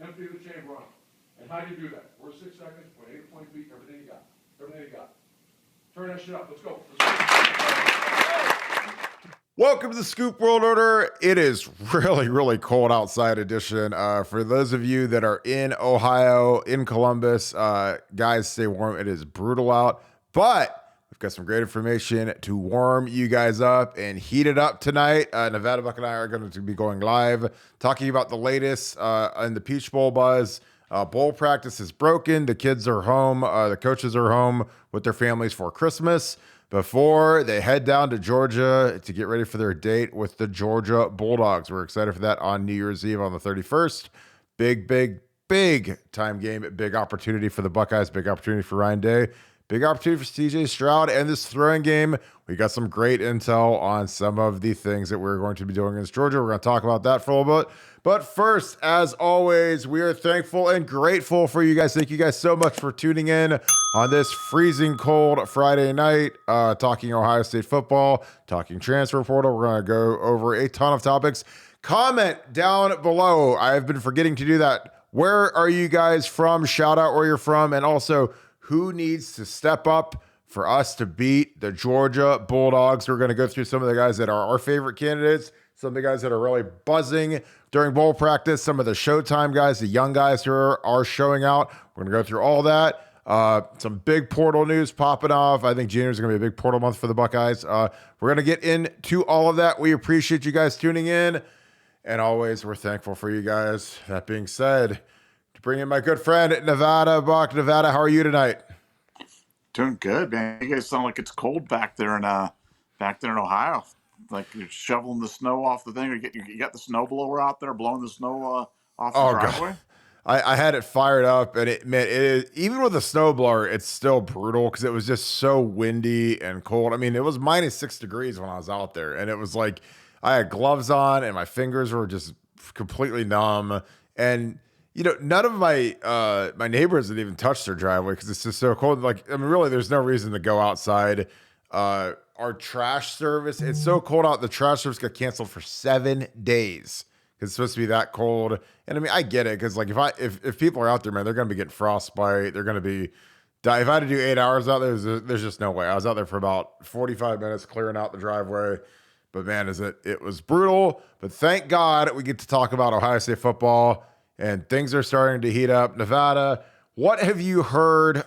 empty the chamber on them. And how do you do that? First 6 seconds, point A to point B, everything you got. Everything you got. Turn that shit up. Let's go. Welcome to the Scoop World Order. It is really, really cold outside edition. For those of you that are in Ohio, in Columbus, guys, stay warm. It is brutal out, but we've got some great information to warm you guys up and heat it up tonight. Nevadabuck and I are going to be going live, talking about the latest in the Peach Bowl buzz. Bowl practice is broken. The kids are home. The coaches are home with their families for Christmas before they head down to Georgia to get ready for their date with the Georgia Bulldogs. We're excited for that on New Year's Eve on the 31st. Big time game. Big opportunity for the Buckeyes. Big opportunity for Ryan Day. Big opportunity for CJ Stroud and this throwing game. We got some great intel on some of the things that we're going to be doing against Georgia. We're going to talk about that for a little bit. But first, as always, we are thankful and grateful for you guys. Thank you guys so much for tuning in on this freezing cold Friday night, talking Ohio State football, talking transfer portal. We're going to go over a ton of topics. Comment down below. I've been forgetting to do that. Where are you guys from? Shout out where you're from. And also, who needs to step up for us to beat the Georgia Bulldogs? We're going to go through some of the guys that are our favorite candidates, some of the guys that are really buzzing during bowl practice, some of the Showtime guys, the young guys who are showing out. We're going to go through all that. Some big portal news popping off. I think January is going to be a big portal month for the Buckeyes. We're going to get into all of that. We appreciate you guys tuning in. And always, we're thankful for you guys. That being said, to bring in my good friend, Nevadabuck. Nevada, how are you tonight? Doing good, man. You guys sound like it's cold back there in Ohio. Like you're shoveling the snow off the thing. You got the snow blower out there blowing the snow off the driveway. God. I had it fired up, and it is, even with a snowblower, it's still brutal because it was just so windy and cold. I mean, it was -6 degrees when I was out there, and it was like I had gloves on, and my fingers were just completely numb. And you know, none of my my neighbors had even touched their driveway because it's just so cold. Like, I mean, really, there's no reason to go outside. Our trash service, it's so cold out. The trash service got canceled for 7 days. It's supposed to be that cold. And I mean, I get it. Cause like if people are out there, man, they're going to be getting frostbite. They're going to be die. If I had to do 8 hours out there, there's just no way. I was out there for about 45 minutes clearing out the driveway. But man, it was brutal. But thank God we get to talk about Ohio State football and things are starting to heat up. Nevada, what have you heard?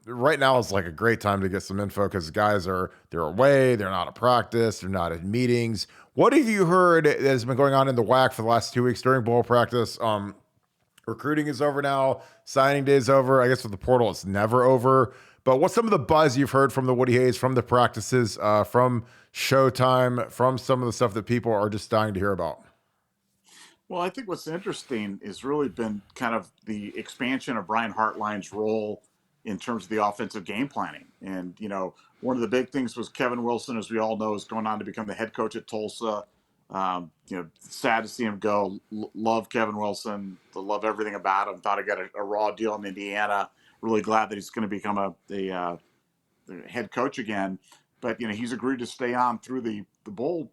Right now is like a great time to get some info because guys they're away, they're not at practice, they're not at meetings. What have you heard that has been going on in the WAC for the last 2 weeks during bowl practice? Recruiting is over now, signing day is over. I guess with the portal, it's never over. But what's some of the buzz you've heard from the Woody Hayes, from the practices, from Showtime, from some of the stuff that people are just dying to hear about? Well, I think what's interesting has really been kind of the expansion of Brian Hartline's role in terms of the offensive game planning. And, you know, one of the big things was Kevin Wilson, as we all know, is going on to become the head coach at Tulsa. You know, sad to see him go. Love Kevin Wilson. Love everything about him. Thought he got a raw deal in Indiana. Really glad that he's going to become the head coach again. But, you know, he's agreed to stay on through the bowl,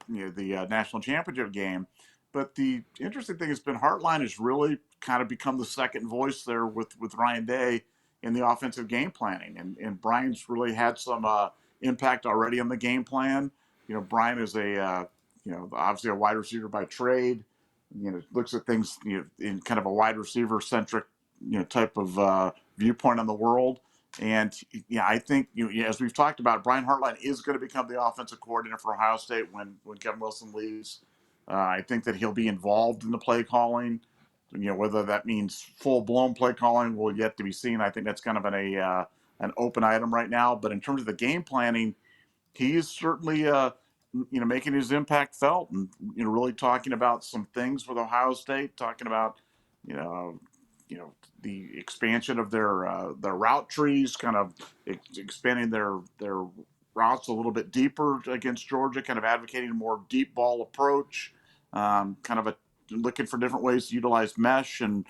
you know, the national championship game. But the interesting thing has been Hartline has really kind of become the second voice there with Ryan Day in the offensive game planning. And Brian's really had some impact already on the game plan. You know, Brian is you know, obviously a wide receiver by trade. You know, looks at things, you know, in kind of a wide receiver centric, you know, type of viewpoint on the world. And yeah, I think, you know, as we've talked about, Brian Hartline is going to become the offensive coordinator for Ohio State when Kevin Wilson leaves. I think that he'll be involved in the play calling. You know, whether that means full-blown play calling will yet to be seen. I think that's kind of an open item right now. But in terms of the game planning, he is certainly you know, making his impact felt, and you know, really talking about some things with Ohio State, talking about you know the expansion of their route trees, kind of expanding their routes a little bit deeper against Georgia, kind of advocating a more deep ball approach, kind of looking for different ways to utilize mesh and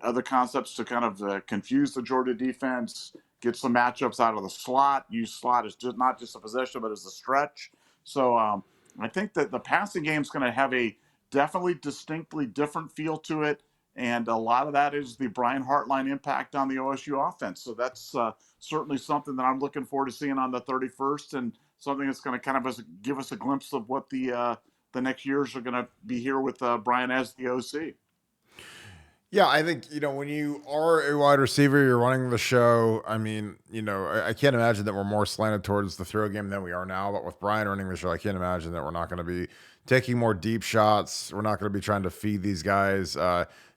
other concepts to kind of confuse the Georgia defense, get some matchups out of the slot, use slot as just not just a possession, but as a stretch. So I think that the passing game is going to have a definitely distinctly different feel to it. And a lot of that is the Brian Hartline impact on the OSU offense. So that's certainly something that I'm looking forward to seeing on the 31st, and something that's going to kind of give us a glimpse of what the next years are going to be here with Brian as the OC. Yeah, I think, when you are a wide receiver, you're running the show. I mean, I can't imagine that we're more slanted towards the throw game than we are now. But with Brian running the show, I can't imagine that we're not going to be taking more deep shots. We're not going to be trying to feed these guys,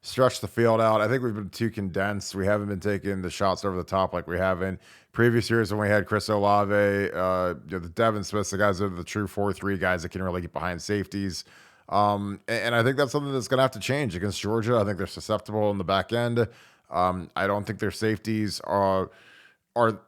stretch the field out. I think we've been too condensed. We haven't been taking the shots over the top like we have in previous years when we had Chris Olave, the Devin Smiths, the guys that are the true 4-3 guys that can really get behind safeties. And I think that's something that's going to have to change against Georgia. I think they're susceptible in the back end. I don't think their safeties are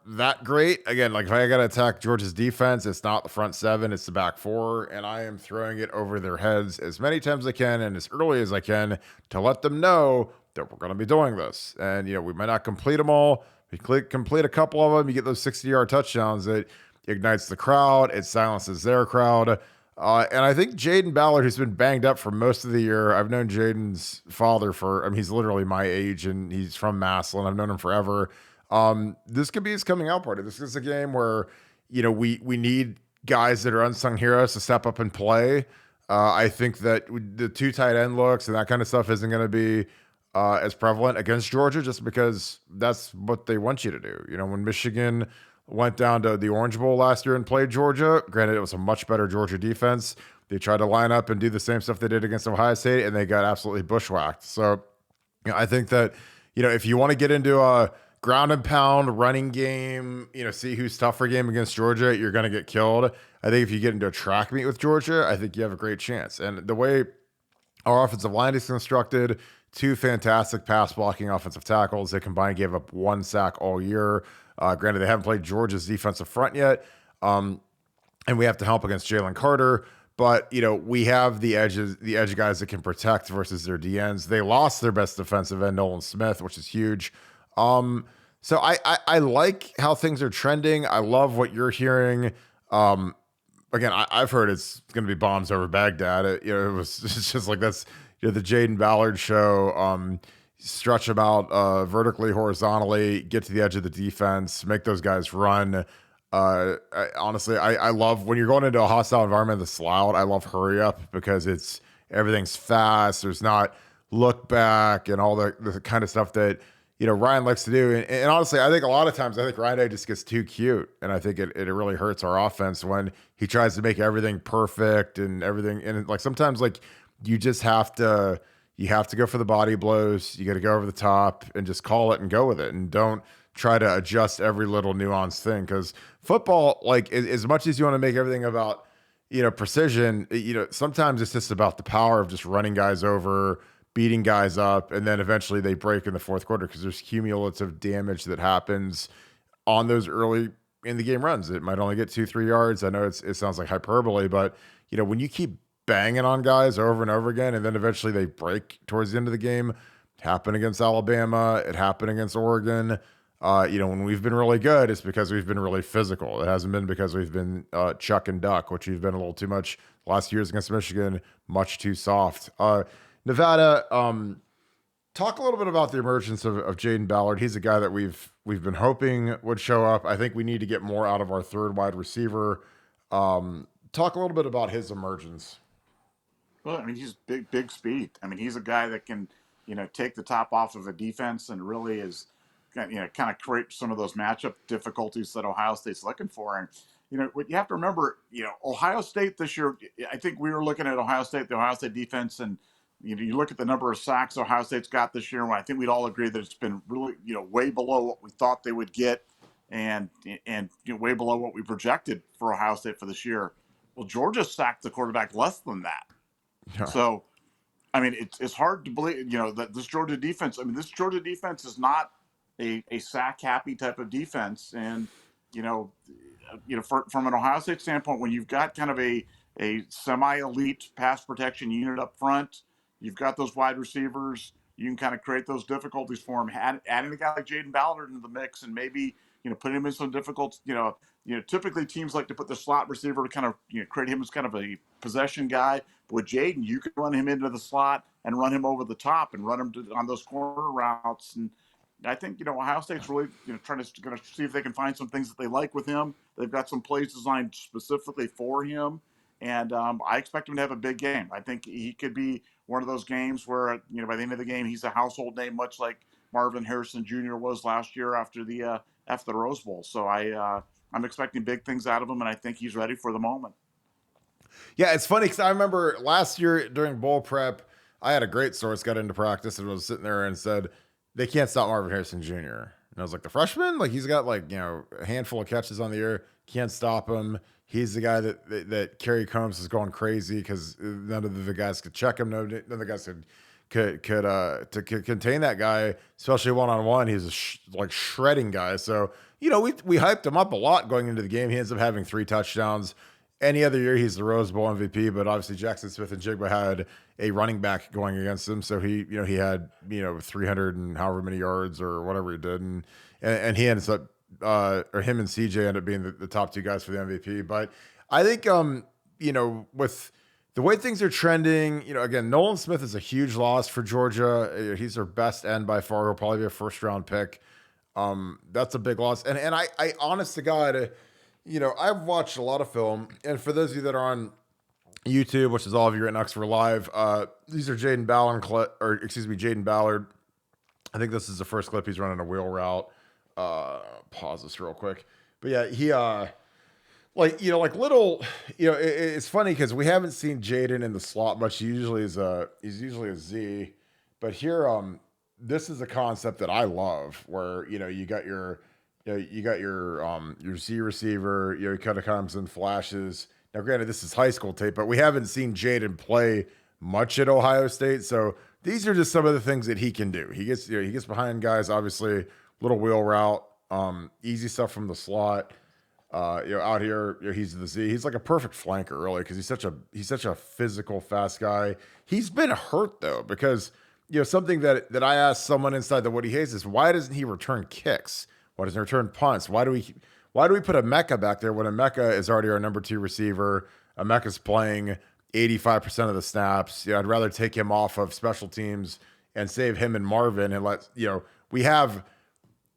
that great. Again, like if I got to attack Georgia's defense, it's not the front seven, it's the back four, and I am throwing it over their heads as many times as I can and as early as I can to let them know that we're going to be doing this. And, we might not complete them all. We complete a couple of them, you get those 60-yard touchdowns. It ignites the crowd. It silences their crowd. And I think Jaden Ballard, who's been banged up for most of the year, I've known Jaden's father he's literally my age, and he's from Massillon. I've known him forever. This could be his coming out party. This is a game where, we need guys that are unsung heroes to step up and play. I think that the two tight end looks and that kind of stuff isn't going to be as prevalent against Georgia, just because that's what they want you to do. When Michigan went down to the Orange Bowl last year and played Georgia, granted it was a much better Georgia defense, they tried to line up and do the same stuff they did against Ohio State, and they got absolutely bushwhacked. So I think that, if you want to get into a ground and pound running game, see who's tougher game against Georgia, you're going to get killed. I think if you get into a track meet with Georgia, I think you have a great chance. And the way our offensive line is constructed, two fantastic pass blocking offensive tackles. They combined gave up 1 sack all year. Granted, they haven't played Georgia's defensive front yet, and we have to help against Jalen Carter. But we have the edge guys that can protect versus their DNs. They lost their best defensive end, Nolan Smith, which is huge. So I like how things are trending. I love what you're hearing. Again, I've heard it's going to be bombs over Baghdad. It's just like that's the Jaden Ballard show. Stretch them out vertically, horizontally, get to the edge of the defense, make those guys run. Honestly, I love when you're going into a hostile environment that's loud. I love hurry up because everything's fast. There's not look back and all the kind of stuff that Ryan likes to do. And honestly, I think a lot of times Ryan Day just gets too cute, and I think it really hurts our offense when he tries to make everything perfect and everything. And like sometimes you just have to. You have to go for the body blows. You got to go over the top and just call it and go with it. And don't try to adjust every little nuanced thing. Because football, as much as you want to make everything about, precision, sometimes it's just about the power of just running guys over, beating guys up, and then eventually they break in the fourth quarter because there's cumulative damage that happens on those early in the game runs. It might only get 2-3 yards. I know it sounds like hyperbole, but when you keep banging on guys over and over again, and then eventually they break towards the end of the game. It happened against Alabama. It happened against Oregon. When we've been really good, it's because we've been really physical. It hasn't been because we've been chuck and duck, which we've been a little too much last year's against Michigan, much too soft. Nevada, talk a little bit about the emergence of Jaden Ballard. He's a guy that we've been hoping would show up. I think we need to get more out of our third wide receiver. Talk a little bit about his emergence. Well, he's big speed. He's a guy that can, take the top off of a defense and really is, kind of create some of those matchup difficulties that Ohio State's looking for. And, what you have to remember, Ohio State this year, I think we were looking at the Ohio State defense, and, you look at the number of sacks Ohio State's got this year, and I think we'd all agree that it's been really, way below what we thought they would get and way below what we projected for Ohio State for this year. Well, Georgia sacked the quarterback less than that. Yeah. So, it's hard to believe, that this Georgia defense, is not a sack happy type of defense. And, from an Ohio State standpoint, when you've got kind of a semi-elite pass protection unit up front, you've got those wide receivers, you can kind of create those difficulties for him. Adding a guy like Jaden Ballard into the mix and maybe, putting him in some difficult, typically teams like to put the slot receiver to kind of, create him as kind of a possession guy. With Jaden, you can run him into the slot and run him over the top and run him on those corner routes. And I think, Ohio State's really, trying to going to see if they can find some things that they like with him. They've got some plays designed specifically for him. And I expect him to have a big game. I think he could be one of those games where, by the end of the game, he's a household name, much like Marvin Harrison Jr. was last year after the Rose Bowl. So I'm expecting big things out of him, and I think he's ready for the moment. Yeah, it's funny because I remember last year during bowl prep, I had a great source got into practice and was sitting there and said, they can't stop Marvin Harrison Jr. And I was like, the freshman? Like, he's got a handful of catches on the year. Can't stop him. He's the guy that Kerry Combs is going crazy because none of the guys could check him. None of the guys could contain that guy, especially one-on-one. He's a shredding guy. So, we hyped him up a lot going into the game. He ends up having 3 touchdowns. Any other year, he's the Rose Bowl MVP, but obviously Jackson Smith and Jigba had a running back going against him, so he had 300 and however many yards or whatever he did, and he ends up or him and CJ end up being the top 2 guys for the MVP. But I think with the way things are trending, again, Nolan Smith is a huge loss for Georgia. He's their best end by far. He'll probably be a first-round pick. That's a big loss, and I honest to God. I've watched a lot of film, and for those of you that are on YouTube, which is all of you at Oxford Live, these are Jaden Ballard. I think this is the first clip he's running a wheel route. Pause this real quick, but yeah, he it's funny because we haven't seen Jaden in the slot much. He's usually a Z, but here, this is a concept that I love, where you got your Z receiver, he kind of comes in flashes. Now, granted, this is high school tape, but we haven't seen Jaden play much at Ohio State. So these are just some of the things that he can do. He gets behind guys, obviously, little wheel route, easy stuff from the slot. Out here, he's the Z. He's like a perfect flanker, really, because he's such a physical, fast guy. He's been hurt though, because something that I asked someone inside the Woody Hayes is, why doesn't he return kicks? Why doesn't he return punts? Why do we put Emeka back there when Emeka is already our number 2 receiver? Emeka's playing 85% of the snaps. I'd rather take him off of special teams and save him and Marvin and let we have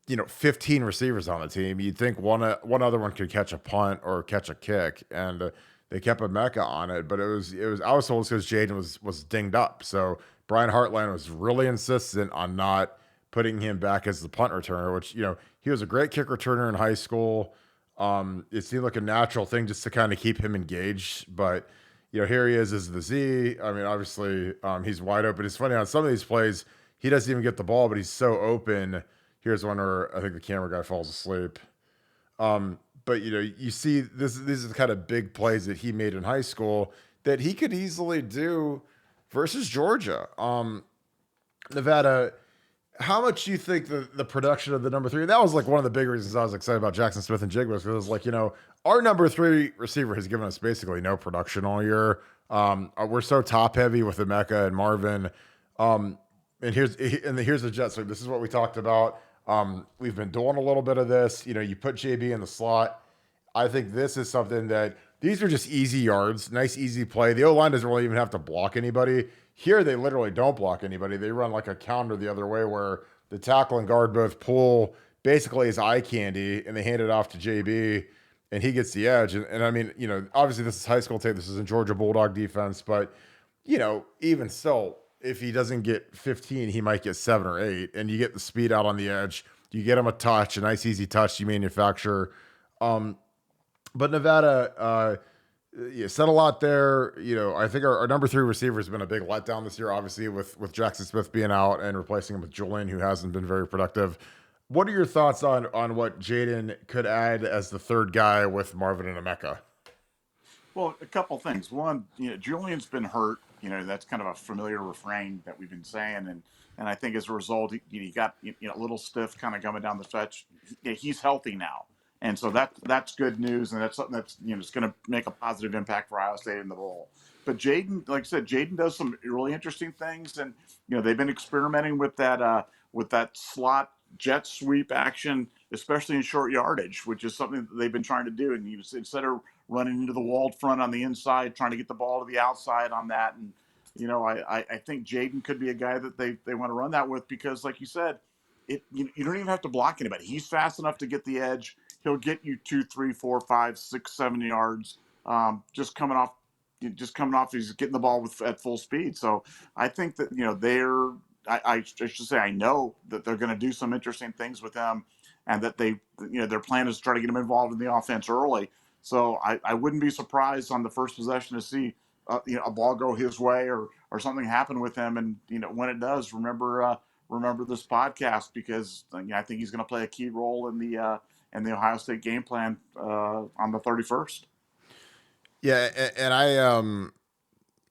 15 receivers on the team. You'd think one other one could catch a punt or catch a kick, and they kept Emeka on it. But it was I was told because Jaden was dinged up. So Brian Hartline was really insistent on not putting him back as the punt returner, which he was a great kick returner in high school. It seemed like a natural thing just to kind of keep him engaged. But, here he is as the Z. I mean, obviously, he's wide open. It's funny, on some of these plays, he doesn't even get the ball, but he's so open. Here's one where I think the camera guy falls asleep. But, you see these are the kind of big plays that he made in high school that he could easily do versus Georgia. Nevada, how much do you think the production of the number 3, that was like one of the big reasons I was excited about Jackson Smith and Jigba, because it was like, our number 3 receiver has given us basically no production all year. We're so top heavy with Emeka and Marvin. And here's the jet sweep. This is what we talked about. We've been doing a little bit of this. You put JB in the slot. I think this is something that these are just easy yards, nice, easy play. The O-line doesn't really even have to block anybody. Here, they literally don't block anybody. They run like a counter the other way, where the tackle and guard both pull basically his eye candy, and they hand it off to JB, and he gets the edge. And I mean, obviously this is high school tape. This isn't Georgia Bulldog defense, but, even still, if he doesn't get 15, he might get 7 or 8, and you get the speed out on the edge. You get him a touch, a nice, easy touch you manufacture. But Nevada, said a lot there. I think our number 3 receiver has been a big letdown this year, obviously, with Jackson Smith being out and replacing him with Julian, who hasn't been very productive. What are your thoughts on what Jaden could add as the 3rd guy with Marvin and Emeka? Well, a couple things. One, Julian's been hurt. That's kind of a familiar refrain that we've been saying, and I think as a result, he got a little stiff, kind of coming down the stretch. He's healthy now. And so that's good news, and that's something that's it's going to make a positive impact for Ohio State in the bowl. But Jaden, like I said, Jaden does some really interesting things, and they've been experimenting with that slot jet sweep action, especially in short yardage, which is something that they've been trying to do. And instead of running into the walled front on the inside, trying to get the ball to the outside on that. And, I think Jaden could be a guy that they want to run that with because, like you said, you don't even have to block anybody. He's fast enough to get the edge. He'll get you 2, 3, 4, 5, 6, 7 yards just coming off. He's getting the ball at full speed. So I think that I should say I know that they're going to do some interesting things with him, and that their plan is to try to get him involved in the offense early. So I wouldn't be surprised on the first possession to see a ball go his way or something happen with him. And when it does, remember this podcast because I think he's going to play a key role in the Ohio State game plan on the 31st. Yeah, and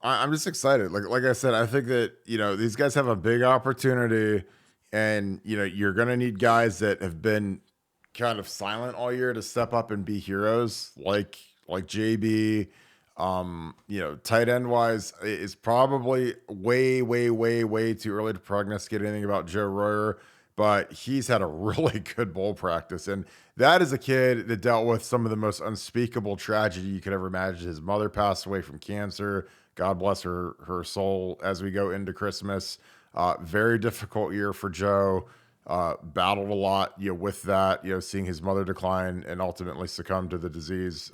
I'm just excited. Like I said, I think that these guys have a big opportunity, and you're gonna need guys that have been kind of silent all year to step up and be heroes, like JB. Tight end wise, it's probably way too early to prognosticate anything about Joe Royer, but he's had a really good bowl practice, and that is a kid that dealt with some of the most unspeakable tragedy you could ever imagine. His mother passed away from cancer. God bless her soul as we go into Christmas. Very difficult year for Joe. Battled a lot, with that, seeing his mother decline and ultimately succumb to the disease.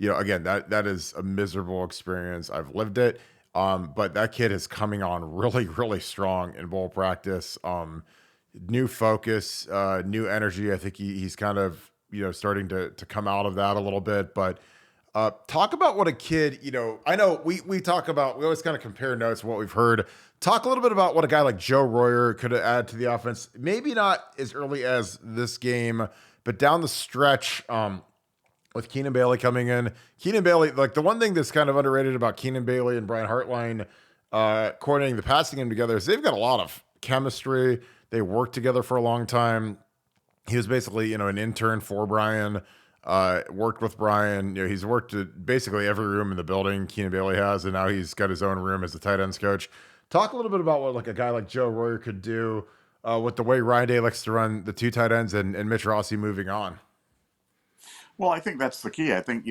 Again, that is a miserable experience. I've lived it. But that kid is coming on really strong in bowl practice. New focus, new energy. I think he's kind of, starting to come out of that a little bit, but talk about what a kid, I know we always kind of compare notes from what we've heard. Talk a little bit about what a guy like Joe Royer could add to the offense. Maybe not as early as this game, but down the stretch, with Keenan Bailey coming in. Keenan Bailey, like the one thing that's kind of underrated about Keenan Bailey and Brian Hartline coordinating the passing game together is they've got a lot of chemistry. They worked together for a long time. He was basically, an intern for Brian. Worked with Brian. He's worked at basically every room in the building Keenan Bailey has, and now he's got his own room as the tight ends coach. Talk a little bit about what like a guy like Joe Royer could do with the way Ryan Day likes to run the two tight ends and Mitch Rossi moving on. Well, I think that's the key. I think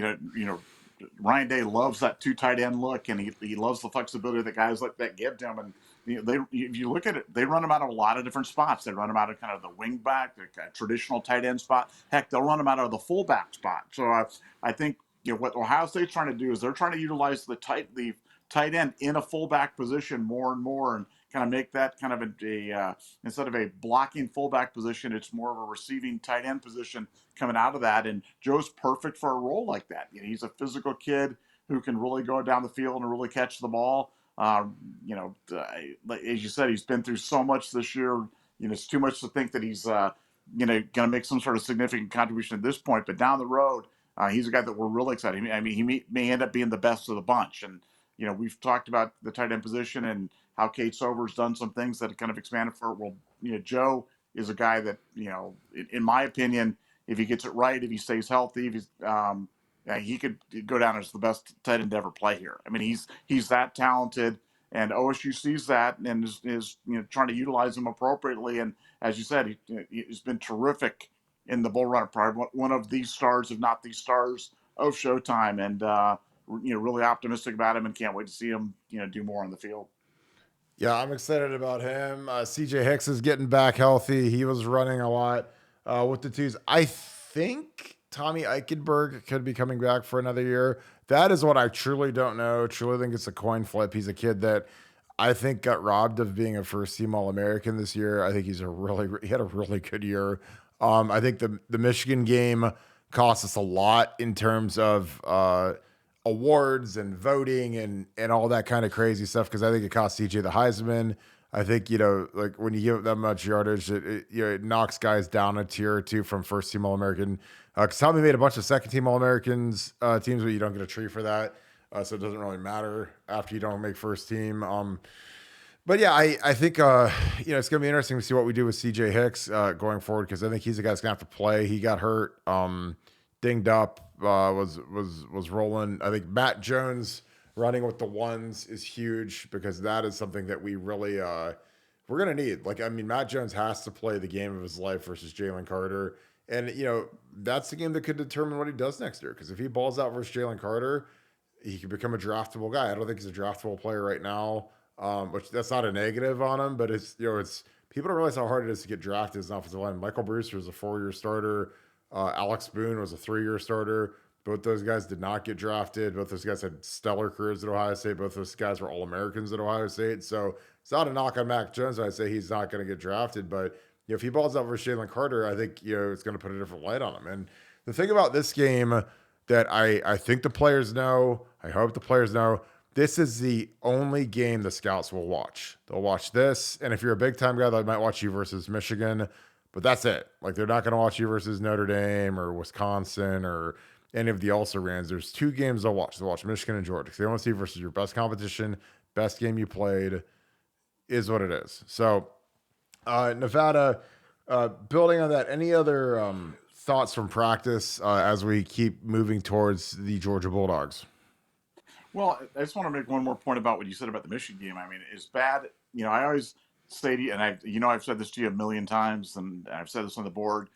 Ryan Day loves that two tight end look, and he loves the flexibility that guys like that give to him. And if you look at it, they run them out of a lot of different spots. They run them out of kind of the wing back, the traditional tight end spot. Heck, they'll run them out of the fullback spot. So I think what Ohio State's trying to do is they're trying to utilize the tight end in a fullback position more and more, and kind of make that kind of a instead of a blocking fullback position, it's more of a receiving tight end position coming out of that. And Joe's perfect for a role like that. He's a physical kid who can really go down the field and really catch the ball. As you said, he's been through so much this year. It's too much to think that he's going to make some sort of significant contribution at this point. But down the road, he's a guy that we're really excited. I mean, he may end up being the best of the bunch. And we've talked about the tight end position and how Kate Sober's done some things that have kind of expanded for it. Well, Joe is a guy that, in my opinion, if he gets it right, if he stays healthy, if he's, he could go down as the best tight end to ever play here. I mean, he's that talented, and OSU sees that and is trying to utilize him appropriately. And as you said, he's been terrific in the Bull Runner Pride, one of the stars, if not the stars of Showtime, and really optimistic about him and can't wait to see him do more on the field. Yeah, I'm excited about him. CJ Hicks is getting back healthy. He was running a lot with the twos. I think Tommy Eichenberg could be coming back for another year. That is what I truly don't know. Truly think it's a coin flip. He's a kid that I think got robbed of being a first-team All-American this year. I think he had a really good year. I think the Michigan game cost us a lot in terms of awards and voting and all that kind of crazy stuff, because I think it cost CJ the Heisman. I think, like when you give that much yardage, it knocks guys down a tier or two from first team All-American. Because Tommy made a bunch of second team All-Americans teams, but you don't get a tree for that. So it doesn't really matter after you don't make first team. But yeah, I think, it's going to be interesting to see what we do with CJ Hicks going forward, because I think he's the guy that's going to have to play. He got hurt, dinged up, was rolling. I think Matt Jones running with the ones is huge, because that is something that we really we're gonna need. Like, I mean, Matt Jones has to play the game of his life versus Jalen Carter, And, that's the game that could determine what he does next year. Because if he balls out versus Jalen Carter, he could become a draftable guy. I don't think he's a draftable player right now, which that's not a negative on him, but it's people don't realize how hard it is to get drafted as an offensive line. Michael Brewster was a 4-year starter. Alex Boone was a 3-year starter. Both those guys did not get drafted. Both those guys had stellar careers at Ohio State. Both those guys were All-Americans at Ohio State. So it's not a knock on Mac Jones. I'd say he's not going to get drafted, but if he balls out versus Jalen Carter, I think it's going to put a different light on him. And the thing about this game that I think the players know, I hope the players know, this is the only game the scouts will watch. They'll watch this, and if you're a big time guy, they might watch you versus Michigan, but that's it. Like, they're not going to watch you versus Notre Dame or Wisconsin or any of the also-rans. There's 2 games they'll watch. They'll watch Michigan and Georgia because they want to see versus your best competition, best game you played is what it is. So Nevada, building on that, any other thoughts from practice as we keep moving towards the Georgia Bulldogs? Well, I just want to make one more point about what you said about the Michigan game. I mean, it's bad. I always say to you, and I've said this to you a million times, and I've said this on the board.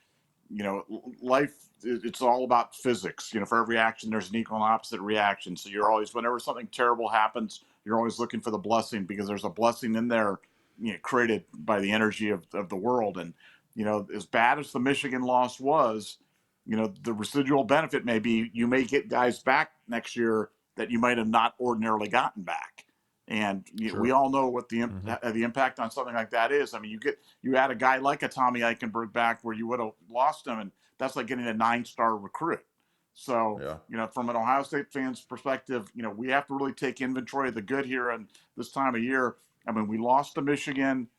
Life, it's all about physics. For every action, there's an equal and opposite reaction. So you're always, whenever something terrible happens, you're always looking for the blessing, because there's a blessing in there, created by the energy of the world. And, as bad as the Michigan loss was, the residual benefit may be you may get guys back next year that you might have not ordinarily gotten back. And Sure. we all know what the impact on something like that is. I mean, you add a guy like a Tommy Eichenberg back where you would have lost him, and that's like getting a 9-star recruit. So, Yeah. from an Ohio State fan's perspective, we have to really take inventory of the good here and this time of year. I mean, we lost to Michigan.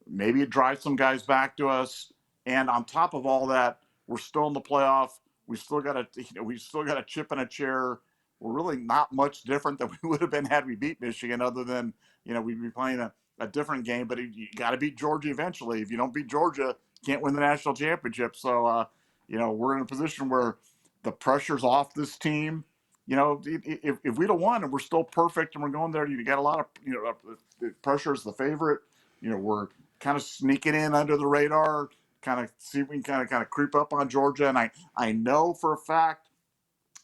Maybe it drives some guys back to us. And on top of all that, we're still in the playoff. We still got a chip in a chair. We're really not much different than we would have been had we beat Michigan, other than, we'd be playing a different game. But you got to beat Georgia eventually. If you don't beat Georgia, you can't win the national championship. So, we're in a position where the pressure's off this team. If we'd have won and we're still perfect and we're going there, you got a lot of, the pressure is the favorite. We're kind of sneaking in under the radar, kind of see if we can kind of creep up on Georgia. And I know for a fact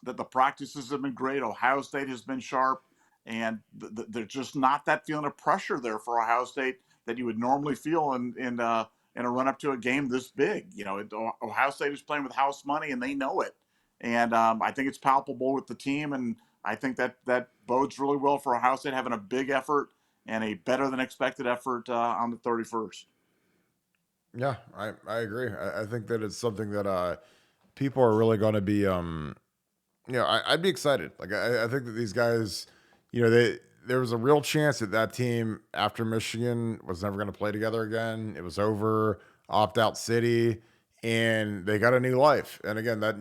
that the practices have been great. Ohio State has been sharp, and there's just not that feeling of pressure there for Ohio State that you would normally feel in a run up to a game this big. Ohio State is playing with house money, and they know it. And I think it's palpable with the team, and I think that bodes really well for Ohio State having a big effort and a better than expected effort on the 31st. Yeah, I agree. I think that it's something that people are really going to be I'd be excited. Like, I think that these guys, there was a real chance that team after Michigan was never going to play together again. It was over, opt out city, and they got a new life. And again, that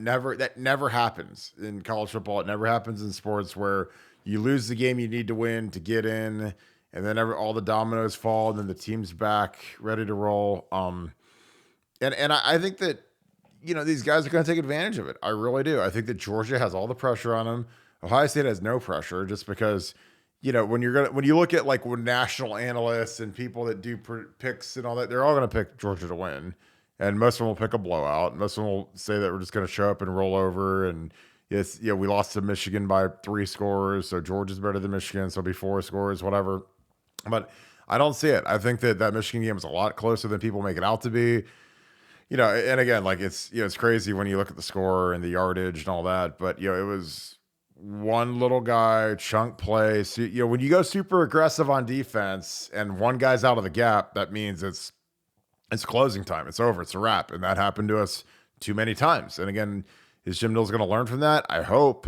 never happens in college football. It never happens in sports where you lose the game you need to win to get in, and then all the dominoes fall, and then the team's back ready to roll. And I think that these guys are going to take advantage of it. I really do. I think that Georgia has all the pressure on them. Ohio State has no pressure, just because, when you look at like when national analysts and people that do picks and all that, they're all going to pick Georgia to win. And most of them will pick a blowout. Most of them will say that we're just going to show up and roll over. And yes, we lost to Michigan by 3 scores. So Georgia's better than Michigan. So it'll be 4 scores, whatever. But I don't see it. I think that Michigan game is a lot closer than people make it out to be. And again, like it's crazy when you look at the score and the yardage and all that, but it was one little guy chunk play. So, when you go super aggressive on defense and one guy's out of the gap, that means it's closing time. It's over. It's a wrap. And that happened to us too many times. And again, is Jim Nils going to learn from that? I hope,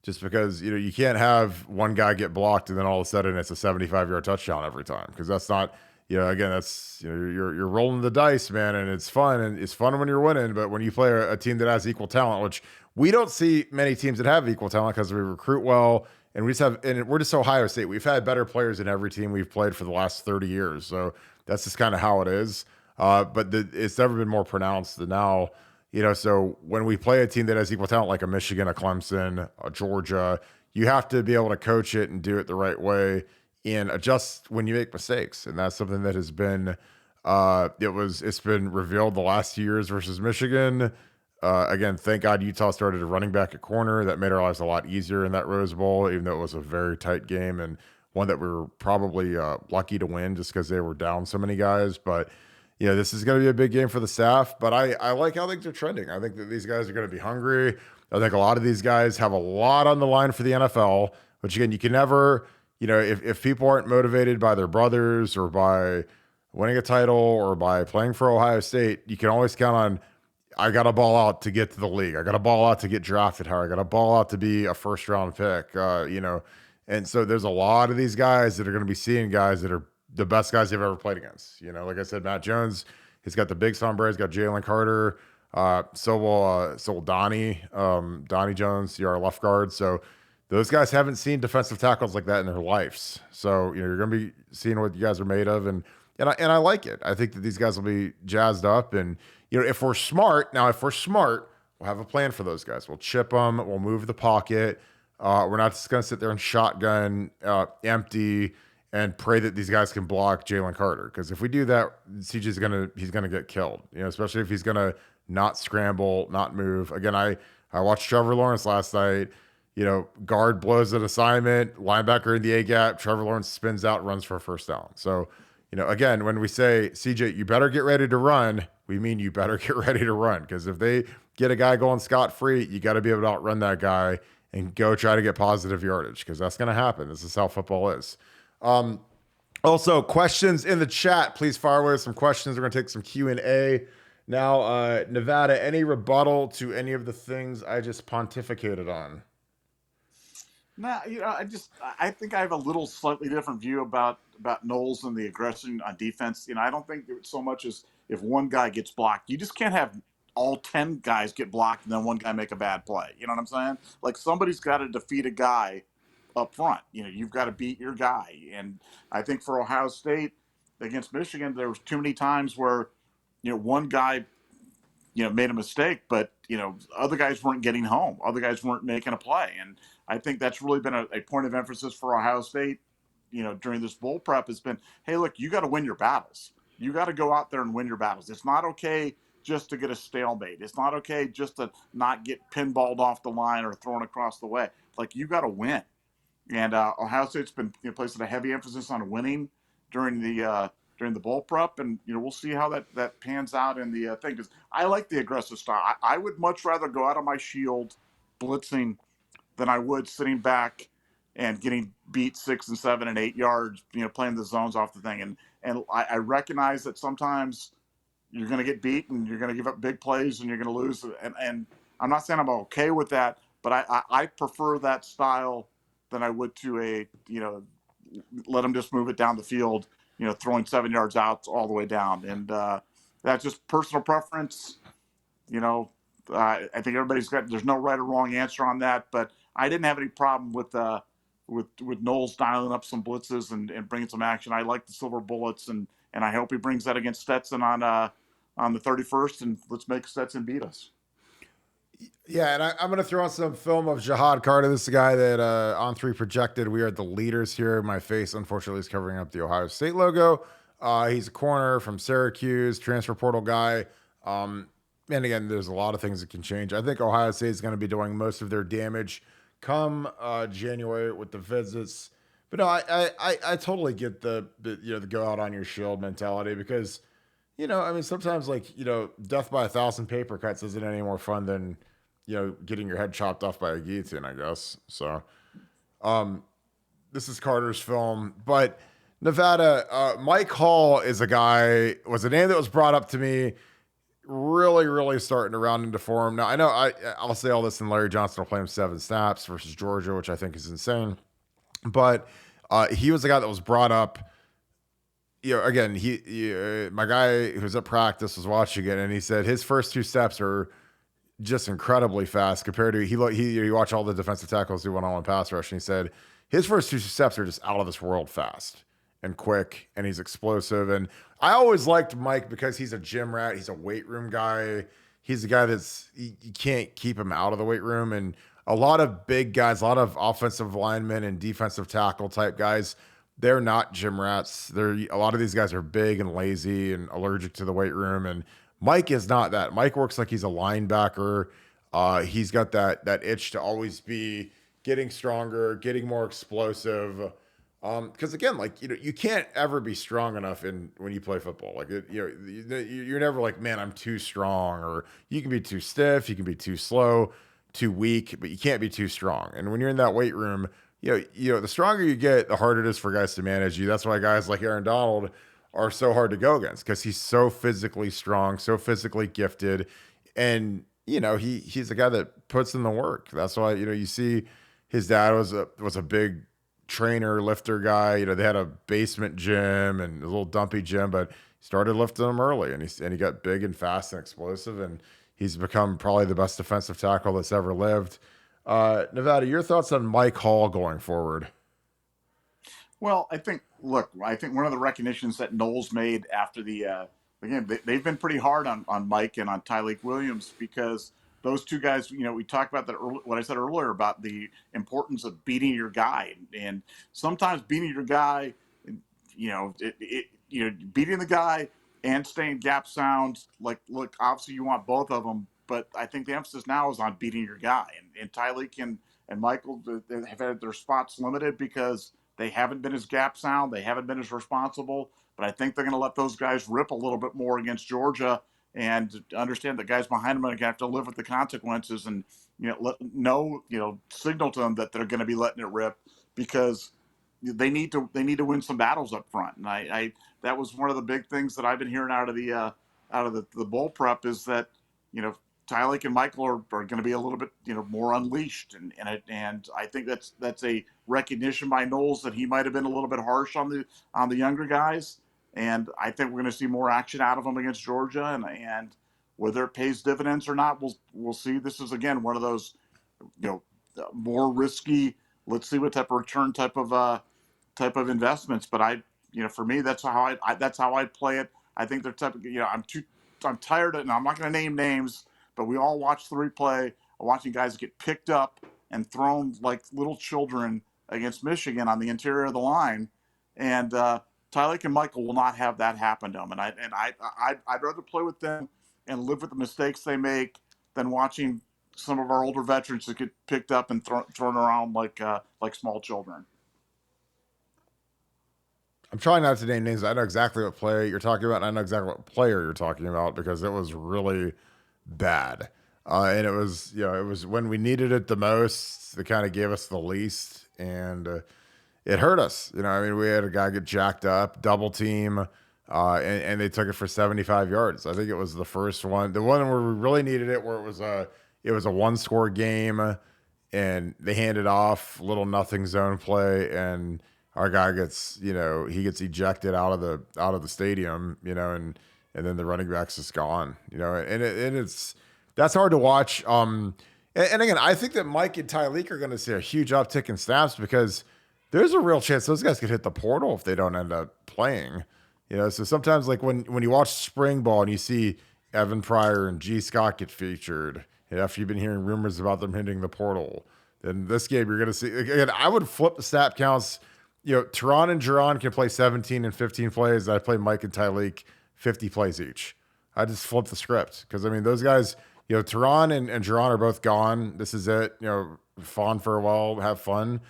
just because, you can't have one guy get blocked and then all of a sudden it's a 75-yard touchdown every time. Cause that's not, again, that's, you're rolling the dice, man, and it's fun, and it's fun when you're winning. But when you play a team that has equal talent, which we don't see many teams that have equal talent because we recruit well, and we're just Ohio State. We've had better players in every team we've played for the last 30 years. So that's just kind of how it is. But it's never been more pronounced than now. So when we play a team that has equal talent, like a Michigan, a Clemson, a Georgia, you have to be able to coach it and do it the right way and adjust when you make mistakes. And that's something that has been, it's been revealed the last 2 years versus Michigan. Again, thank God Utah started a running back at corner. That made our lives a lot easier in that Rose Bowl, even though it was a very tight game and one that we were probably lucky to win just because they were down so many guys. But, this is going to be a big game for the staff. But I like how things are trending. I think that these guys are going to be hungry. I think a lot of these guys have a lot on the line for the NFL, which, again, you can never, if people aren't motivated by their brothers or by winning a title or by playing for Ohio State, you can always count on, I got to ball out to get to the league. I got to ball out to get drafted higher. I got to ball out to be a first round pick, And so there's a lot of these guys that are going to be seeing guys that are the best guys they've ever played against. Like I said, Matt Jones, he's got the big sombrero. He's got Jalen Carter. So will Donnie Jones, our left guard. So those guys haven't seen defensive tackles like that in their lives. So, you're going to be seeing what you guys are made of. And I like it. I think that these guys will be jazzed up. And, if we're smart, we'll have a plan for those guys. We'll chip them. We'll move the pocket. We're not just going to sit there and shotgun empty and pray that these guys can block Jalen Carter. Because if we do that, CJ's he's gonna get killed. Especially if he's gonna not scramble, not move. Again, I watched Trevor Lawrence last night. Guard blows an assignment, linebacker in the A gap. Trevor Lawrence spins out, runs for a first down. So, again, when we say CJ, you better get ready to run, we mean you better get ready to run. Because if they get a guy going scot-free, you got to be able to outrun that guy and go try to get positive yardage, because that's going to happen. This is how football is. Also, questions in the chat. Please fire away some questions. We're going to take some Q&A. Now, Nevada, any rebuttal to any of the things I just pontificated on? No, I think I have a little slightly different view about Knowles and the aggression on defense. I don't think it's so much as if one guy gets blocked. You just can't have all 10 guys get blocked and then one guy make a bad play. You know what I'm saying? Like, somebody's got to defeat a guy up front. You've got to beat your guy. And I think for Ohio State against Michigan, there was too many times where, one guy, made a mistake, but, other guys weren't getting home. Other guys weren't making a play. And I think that's really been a point of emphasis for Ohio State, during this bowl prep has been, hey, look, you got to win your battles. You got to go out there and win your battles. It's not okay just to get a stalemate. It's not okay just to not get pinballed off the line or thrown across the way. Like, you got to win. And Ohio State's been placing a heavy emphasis on winning during the bowl prep, and we'll see how that pans out in the thing. Because I like the aggressive style. I would much rather go out of my shield blitzing than I would sitting back and getting beat 6 and 7 and 8 yards. Playing the zones off the thing. And I recognize that sometimes you're going to get beat and you're going to give up big plays and you're going to lose. And I'm not saying I'm okay with that, but I prefer that style than I would to let them just move it down the field, throwing 7 yards out all the way down. And that's just personal preference. I think there's no right or wrong answer on that, but I didn't have any problem with Knowles dialing up some blitzes and bringing some action. I like the silver bullets, and I hope he brings that against Stetson on the 31st, and let's make Stetson beat us. Yeah, and I'm going to throw on some film of Jihad Carter. This is a guy that On3 projected. We are the leaders here. My face, unfortunately, is covering up the Ohio State logo. He's a corner from Syracuse, transfer portal guy. And again, there's a lot of things that can change. I think Ohio State is going to be doing most of their damage come January with the visits. But no, I totally get the go out on your shield mentality, because sometimes death by 1,000 paper cuts isn't any more fun than getting your head chopped off by a guillotine, I guess. So this is Carter's film. But Nevada, Mike Hall was a name that was brought up to me, really, really starting to round into form. Now, I know I'll say all this, and Larry Johnson will play him 7 snaps versus Georgia, which I think is insane. But he was the guy that was brought up. Again, my guy who was at practice was watching it, and he said his first 2 steps are just incredibly fast compared to he watch all the defensive tackles who went on pass rush, and he said his first 2 steps are just out of this world fast and quick, and he's explosive. And I always liked Mike because he's a gym rat. He's a weight room guy. He's a guy you can't keep him out of the weight room. And a lot of big guys, a lot of offensive linemen and defensive tackle type guys, they're not gym rats. A lot of these guys are big and lazy and allergic to the weight room. And Mike is not that. Mike works like he's a linebacker. He's got that itch to always be getting stronger, getting more explosive. Because again, like you can't ever be strong enough when you play football. Like you're never like, man, I'm too strong, or you can be too stiff, you can be too slow, too weak, but you can't be too strong. And when you're in that weight room, the stronger you get, the harder it is for guys to manage you. That's why guys like Aaron Donald are so hard to go against, because he's so physically strong, so physically gifted, and he's a guy that puts in the work. That's why you see his dad was a big trainer, lifter guy. They had a basement gym and a little dumpy gym, but he started lifting them early, and he got big and fast and explosive, and he's become probably the best defensive tackle that's ever lived. Nevada, your thoughts on Mike Hall going forward? Well, I think one of the recognitions that Knowles made after the again, they've been pretty hard on Mike and on Tyleik Williams, because those two guys, we talked about that what I said earlier about the importance of beating your guy, and sometimes beating your guy, beating the guy and staying gap sounds like, look, obviously you want both of them, but I think the emphasis now is on beating your guy, and Tyleik and Michael have had their spots limited because they haven't been as gap sound. They haven't been as responsible. But I think they're going to let those guys rip a little bit more against Georgia, and understand that guys behind them are going to have to live with the consequences, and signal to them that they're going to be letting it rip, because they need to win some battles up front. And I that was one of the big things that I've been hearing out of the bowl prep, is that Tyleik and Michael are going to be a little bit more unleashed, and I think that's a recognition by Knowles that he might have been a little bit harsh on the younger guys, and I think we're going to see more action out of them against Georgia, and whether it pays dividends or not, we'll see. This is again one of those more risky. Let's see what type of return type of investments, but for me that's how I'd play it. I think they're type of I'm tired of, and I'm not going to name names, but we all watch the replay of watching guys get picked up and thrown like little children against Michigan on the interior of the line, and Tyleik and Michael will not have that happen to them. And I'd rather play with them and live with the mistakes they make than watching some of our older veterans that get picked up and thrown around like small children. I'm trying not to name names. I know exactly what player you're talking about, and I know exactly what player you're talking about, because it was really bad. And it was when we needed it the most, they kind of gave us the least, and it hurt us. We had a guy get jacked up, double team, and they took it for 75 yards. I think it was the first one, the one where we really needed it, where it was a one-score game, and they handed off, little nothing zone play, and our guy gets ejected out of the stadium, and then the running back's just gone, and that's hard to watch. And again, I think that Mike and Tyleik are going to see a huge uptick in snaps, because there's a real chance those guys could hit the portal if they don't end up playing. So sometimes, like when you watch spring ball and you see Evan Pryor and G. Scott get featured, and after you've been hearing rumors about them hitting the portal, then this game you're going to see, again, I would flip the snap counts. Teron and Jerron can play 17 and 15 plays. I play Mike and Tyleik 50 plays each. I just flip the script, because those guys, Teron and Jerron are both gone. This is it. Fawn for a while, have fun,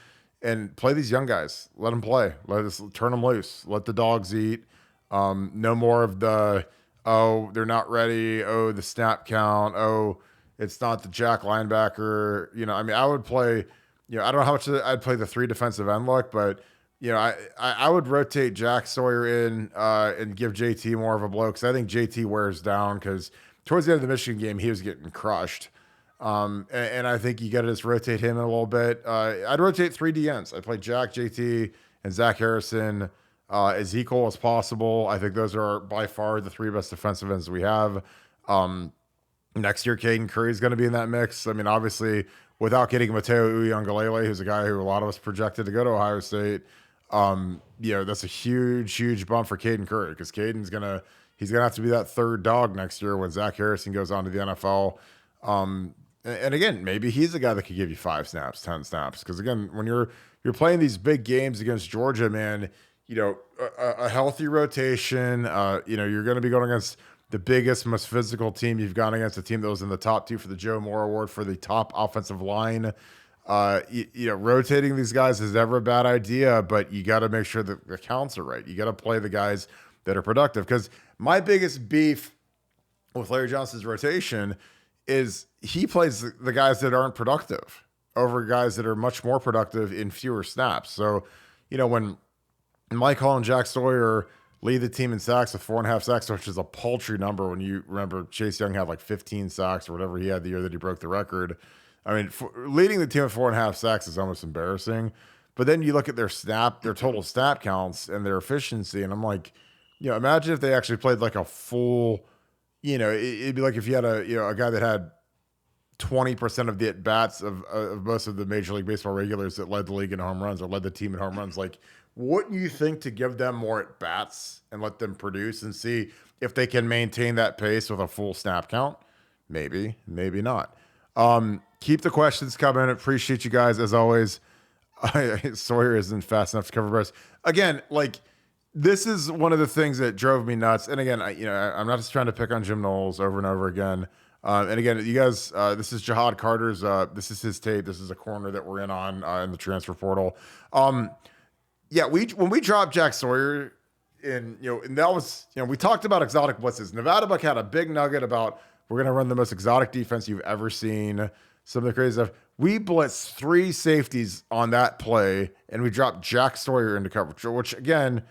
and play these young guys. Let them play. Let us turn them loose. Let the dogs eat. No more of the, oh, they're not ready. Oh, the snap count. Oh, it's not the jack linebacker. I would play. I don't know how much I'd play the 3 defensive end look, but. I would rotate Jack Sawyer in and give JT more of a blow, because I think JT wears down, because towards the end of the Michigan game, he was getting crushed. And I think you got to just rotate him in a little bit. I'd rotate 3 DNs. I'd play Jack, JT, and Zach Harrison as equal as possible. I think those are by far the 3 best defensive ends we have. Next year, Caden Curry is going to be in that mix. Obviously, without getting Mateo Uiagalelei, who's a guy who a lot of us projected to go to Ohio State, that's a huge bump for Caden Curry, because Caden's he's gonna have to be that 3rd dog next year when Zach Harrison goes on to the NFL. And again, maybe he's a guy that could give you 5 snaps, 10 snaps, because again, when you're playing these big games against Georgia, man, a healthy rotation. You're going to be going against the biggest, most physical team. You've gone against a team that was in the top 2 for the Joe Moore Award for the top offensive line. Rotating these guys is never a bad idea, but you got to make sure that the counts are right. You got to play the guys that are productive. Because my biggest beef with Larry Johnson's rotation is he plays the guys that aren't productive over guys that are much more productive in fewer snaps. So, when Mike Hall and Jack Sawyer lead the team in sacks with 4.5 sacks, which is a paltry number when you remember Chase Young had like 15 sacks or whatever he had the year that he broke the record. I mean, leading the team with 4.5 sacks is almost embarrassing. But then you look at their total snap counts and their efficiency, and I'm like, imagine if they actually played like a full, it'd be like if you had a guy that had 20% of the at-bats of most of the Major League Baseball regulars that led the league in home runs or led the team in home runs. Like, wouldn't you think to give them more at-bats and let them produce and see if they can maintain that pace with a full snap count? Maybe, maybe not. Keep the questions coming. Appreciate you guys as always. Sawyer isn't fast enough to cover breast. Again, like, this is one of the things that drove me nuts. And again, I'm not just trying to pick on Jim Knowles over and over again. And again, you guys, this is Jahad Carter's. This is his tape. This is a corner that we're in on in the transfer portal. When we dropped Jack Sawyer and that was, we talked about exotic blitzes. Nevadabuck had a big nugget about we're going to run the most exotic defense you've ever seen. Some of the crazy stuff. We blitzed 3 safeties on that play, and we dropped Jack Sawyer into coverage, which again,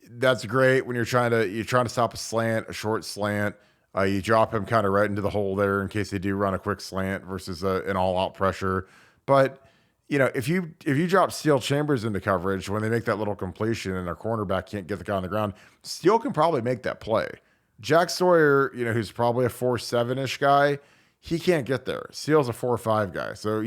that's great when you're trying to stop a slant, a short slant. You drop him kind of right into the hole there in case they do run a quick slant versus an all-out pressure. But if you drop Steele Chambers into coverage when they make that little completion and their cornerback can't get the guy on the ground, Steele can probably make that play. Jack Sawyer, who's probably a 4.7-ish guy, he can't get there. Steele's a 4.5 guy. So,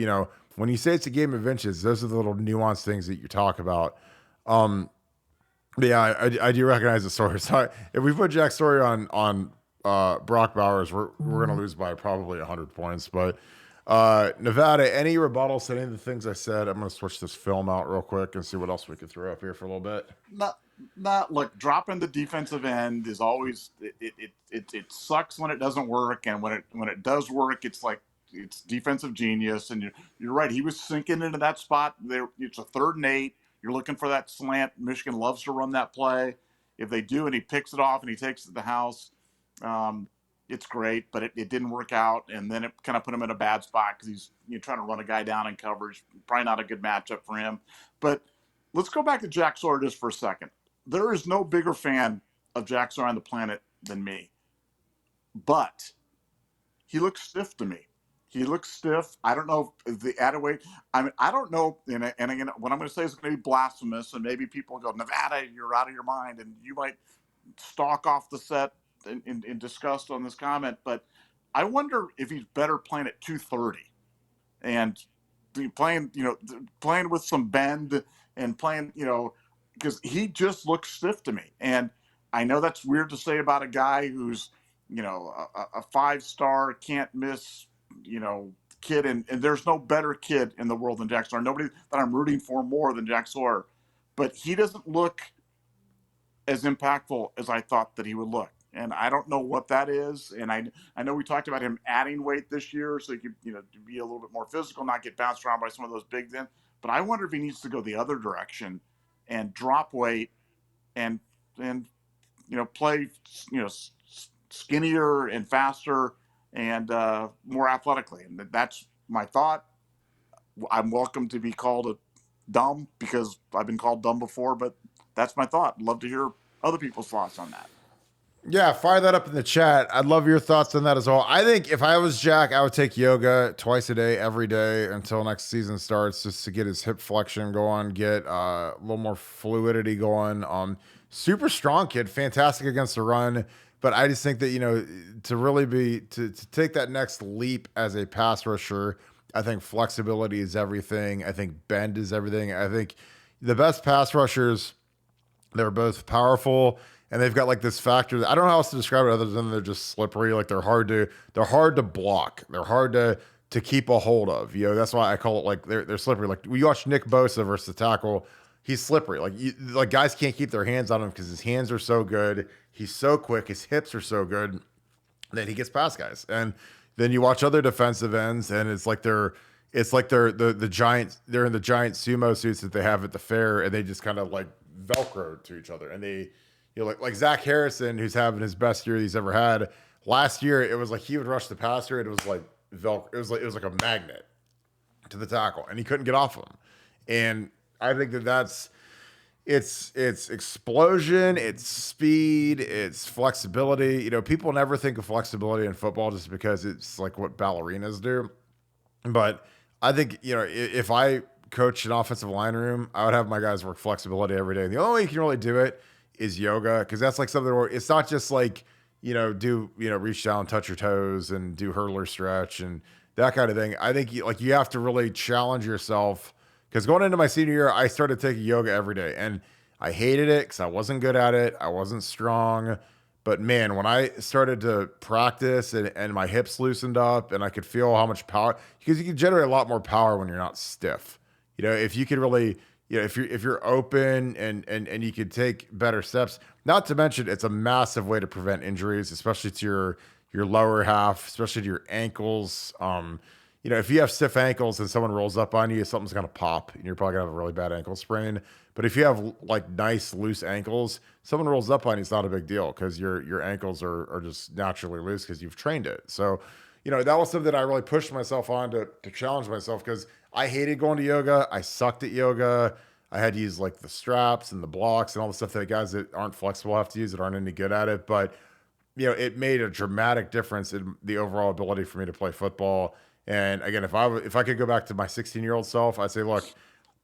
when you say it's a game of inches, those are the little nuanced things that you talk about. But yeah, I do recognize the Sawyer. So if we put Jack Sawyer on Brock Bowers, we're going to lose by probably 100 points. But Nevada, any rebuttals to any of the things I said? I'm going to switch this film out real quick and see what else we could throw up here for a little bit. Look, dropping the defensive end is always it sucks when it doesn't work, and when it does work, it's like it's defensive genius. And you're right, he was sinking into that spot. It's a 3rd and 8. You're looking for that slant. Michigan loves to run that play. If they do, and he picks it off and he takes it to the house, it's great. But it didn't work out, and then it kind of put him in a bad spot because he's trying to run a guy down in coverage. Probably not a good matchup for him. But let's go back to Jack Sawyer just for a second. There is no bigger fan of Jack Sawyer on the planet than me. But he looks stiff to me. He looks stiff. I don't know if the added weight. I mean, I don't know. And again, what I'm going to say is going to be blasphemous. And maybe people go, Nevada, you're out of your mind. And you might stalk off the set in disgust on this comment. But I wonder if he's better playing at 230 and playing with some bend and playing, because he just looks stiff to me. And I know that's weird to say about a guy who's, a 5-star, can't miss, kid. And there's no better kid in the world than Jack Sawyer. Nobody that I'm rooting for more than Jack Sawyer. But he doesn't look as impactful as I thought that he would look. And I don't know what that is. And I know we talked about him adding weight this year so he could, be a little bit more physical, not get bounced around by some of those big men. But I wonder if he needs to go the other direction and drop weight and play, skinnier and faster and more athletically. And that's my thought. I'm welcome to be called dumb because I've been called dumb before, but that's my thought. I'd love to hear other people's thoughts on that. Yeah, fire that up in the chat. I'd love your thoughts on that as well. I think if I was Jack, I would take yoga twice a day, every day until next season starts, just to get his hip flexion going, get a little more fluidity going. Super strong kid, fantastic against the run. But I just think that, to really to take that next leap as a pass rusher, I think flexibility is everything. I think bend is everything. I think the best pass rushers, they're both powerful and they've got like this factor that I don't know how else to describe it other than they're just slippery. Like they're hard to block. They're hard to keep a hold of. That's why I call it like they're slippery. Like we watched Nick Bosa versus the tackle he's slippery. Like guys can't keep their hands on him because his hands are so good. He's so quick. His hips are so good that he gets past guys. And then you watch other defensive ends, and they're the giant. They're in the giant sumo suits that they have at the fair, and they just kind of like Velcro to each other. And they, like Zach Harrison, who's having his best year he's ever had. Last year, it was like he would rush the passer, and it was like Velcro. It was like a magnet to the tackle, and he couldn't get off him. And I think it's explosion, it's speed, it's flexibility. People never think of flexibility in football just because it's like what ballerinas do. But I think, if I coach an offensive line room, I would have my guys work flexibility every day. And the only way you can really do it is yoga, because that's like something where it's not just like, reach down, touch your toes and do hurdler stretch and that kind of thing. I think you have to really challenge yourself, because going into my senior year, I started taking yoga every day, and I hated it because I wasn't good at it. I wasn't strong. But man, when I started to practice and my hips loosened up and I could feel how much power, because you can generate a lot more power when you're not stiff. If you could really, if you're open and you could take better steps, not to mention it's a massive way to prevent injuries, especially to your lower half, especially to your ankles. If you have stiff ankles and someone rolls up on you, something's going to pop and you're probably going to have a really bad ankle sprain. But if you have like nice loose ankles, someone rolls up on you, it's not a big deal because your ankles are just naturally loose because you've trained it. So, that was something I really pushed myself on to challenge myself, because I hated going to yoga. I sucked at yoga. I had to use like the straps and the blocks and all the stuff that guys that aren't flexible have to use, that aren't any good at it. But, it made a dramatic difference in the overall ability for me to play football. And again, if I could go back to my 16-year-old self, I'd say, look,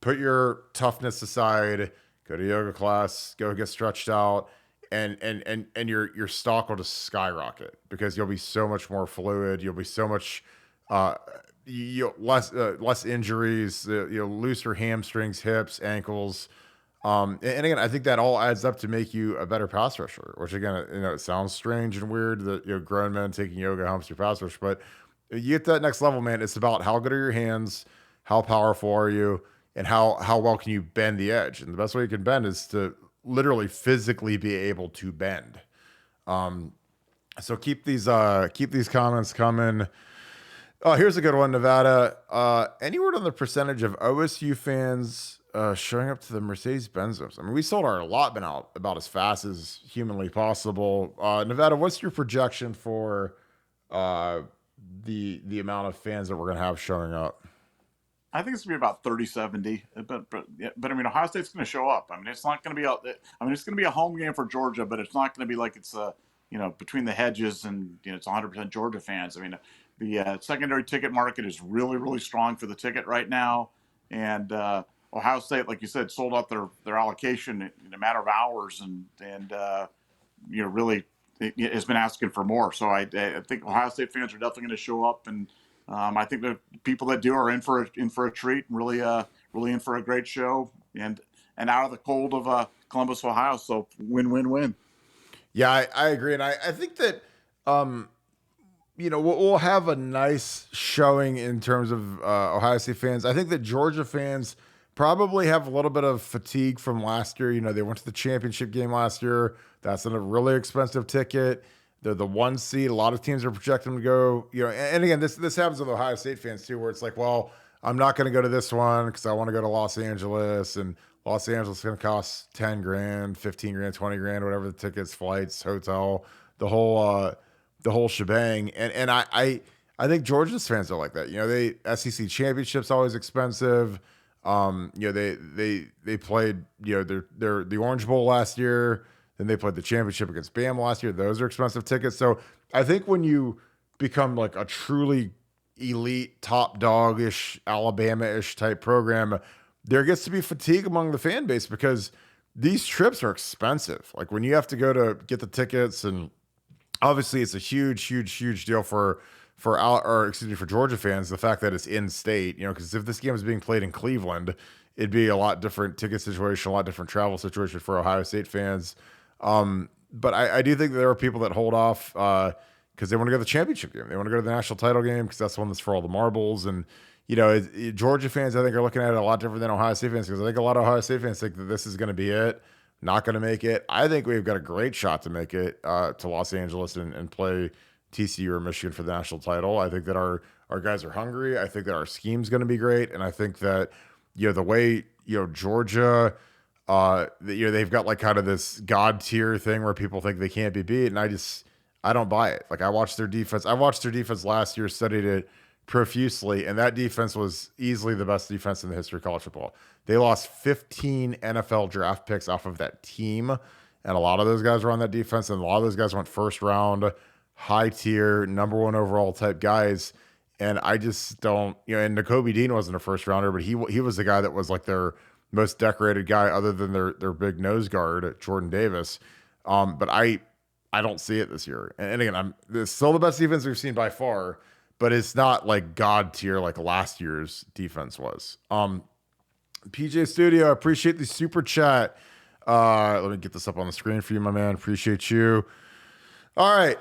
put your toughness aside, go to yoga class, go get stretched out, and your stock will just skyrocket, because you'll be so much more fluid. You'll be so much less injuries, looser hamstrings, hips, ankles. And again, I think that all adds up to make you a better pass rusher, which again, it sounds strange and weird that grown men taking yoga helps your pass rush, but you get to that next level, man. It's about how good are your hands, how powerful are you, and how well can you bend the edge. And the best way you can bend is to literally physically be able to bend. So keep these comments coming. Oh, here's a good one, Nevada. Any word on the percentage of OSU fans showing up to the Mercedes-Benz? I mean, we sold our allotment out about as fast as humanly possible. Nevada, what's your projection for the amount of fans that we're going to have showing up? I think it's going to be about 30-70, but I mean, Ohio State's going to show up. I mean, it's not going to be it's going to be a home game for Georgia, but it's not going to be like it's between the hedges and it's 100% Georgia fans. I mean, the secondary ticket market is really, really strong for the ticket right now, and Ohio State, like you said, sold out their allocation in a matter of hours, and really has been asking for more. So I think Ohio State fans are definitely going to show up, and I think the people that do are in for a treat, and really in for a great show, and out of the cold of Columbus, Ohio. So win. Yeah, I agree, and I think that we'll have a nice showing in terms of Ohio State fans. I think that Georgia fans probably have a little bit of fatigue from last year. They went to the championship game last year. That's a really expensive ticket. They're the 1 seed. A lot of teams are projecting them to go, and again, this happens with Ohio State fans too, where it's like, well, I'm not going to go to this one because I want to go to Los Angeles, and Los Angeles is going to cost 10 grand, 15 grand, 20 grand, whatever the tickets, flights, hotel, the whole shebang. And I think Georgia's fans are like that. They SEC championship's always expensive. They played, the Orange Bowl last year. Then they played the championship against Bama last year. Those are expensive tickets. So I think when you become like a truly elite, top dog-ish, Alabama-ish type program, there gets to be fatigue among the fan base because these trips are expensive. Like when you have to go to get the tickets, and obviously it's a huge deal for Georgia fans, the fact that it's in state, because if this game was being played in Cleveland, it'd be a lot different ticket situation, a lot different travel situation for Ohio State fans. But I do think that there are people that hold off because they want to go to the championship game. They want to go to the national title game because that's the one that's for all the marbles. And, Georgia fans, I think, are looking at it a lot different than Ohio State fans because I think a lot of Ohio State fans think that this is going to be it, not going to make it. I think we've got a great shot to make it to Los Angeles and play TCU or Michigan for the national title. I think that our guys are hungry. I think that our scheme's going to be great, and I think that the way Georgia, they've got like kind of this god tier thing where people think they can't be beat, and I don't buy it. Like I watched their defense. I watched their defense last year, studied it profusely, and that defense was easily the best defense in the history of college football. They lost 15 NFL draft picks off of that team, and a lot of those guys were on that defense, and a lot of those guys went first round, high tier, number one overall type guys. And I just don't, and Nakobe Dean wasn't a first rounder, but he was the guy that was like their most decorated guy other than their big nose guard, Jordan Davis. But I don't see it this year. And again, it's still the best defense we've seen by far, but it's not like god tier like last year's defense was. PJ Studio, I appreciate the super chat. Let me get this up on the screen for you, my man. Appreciate you. All right.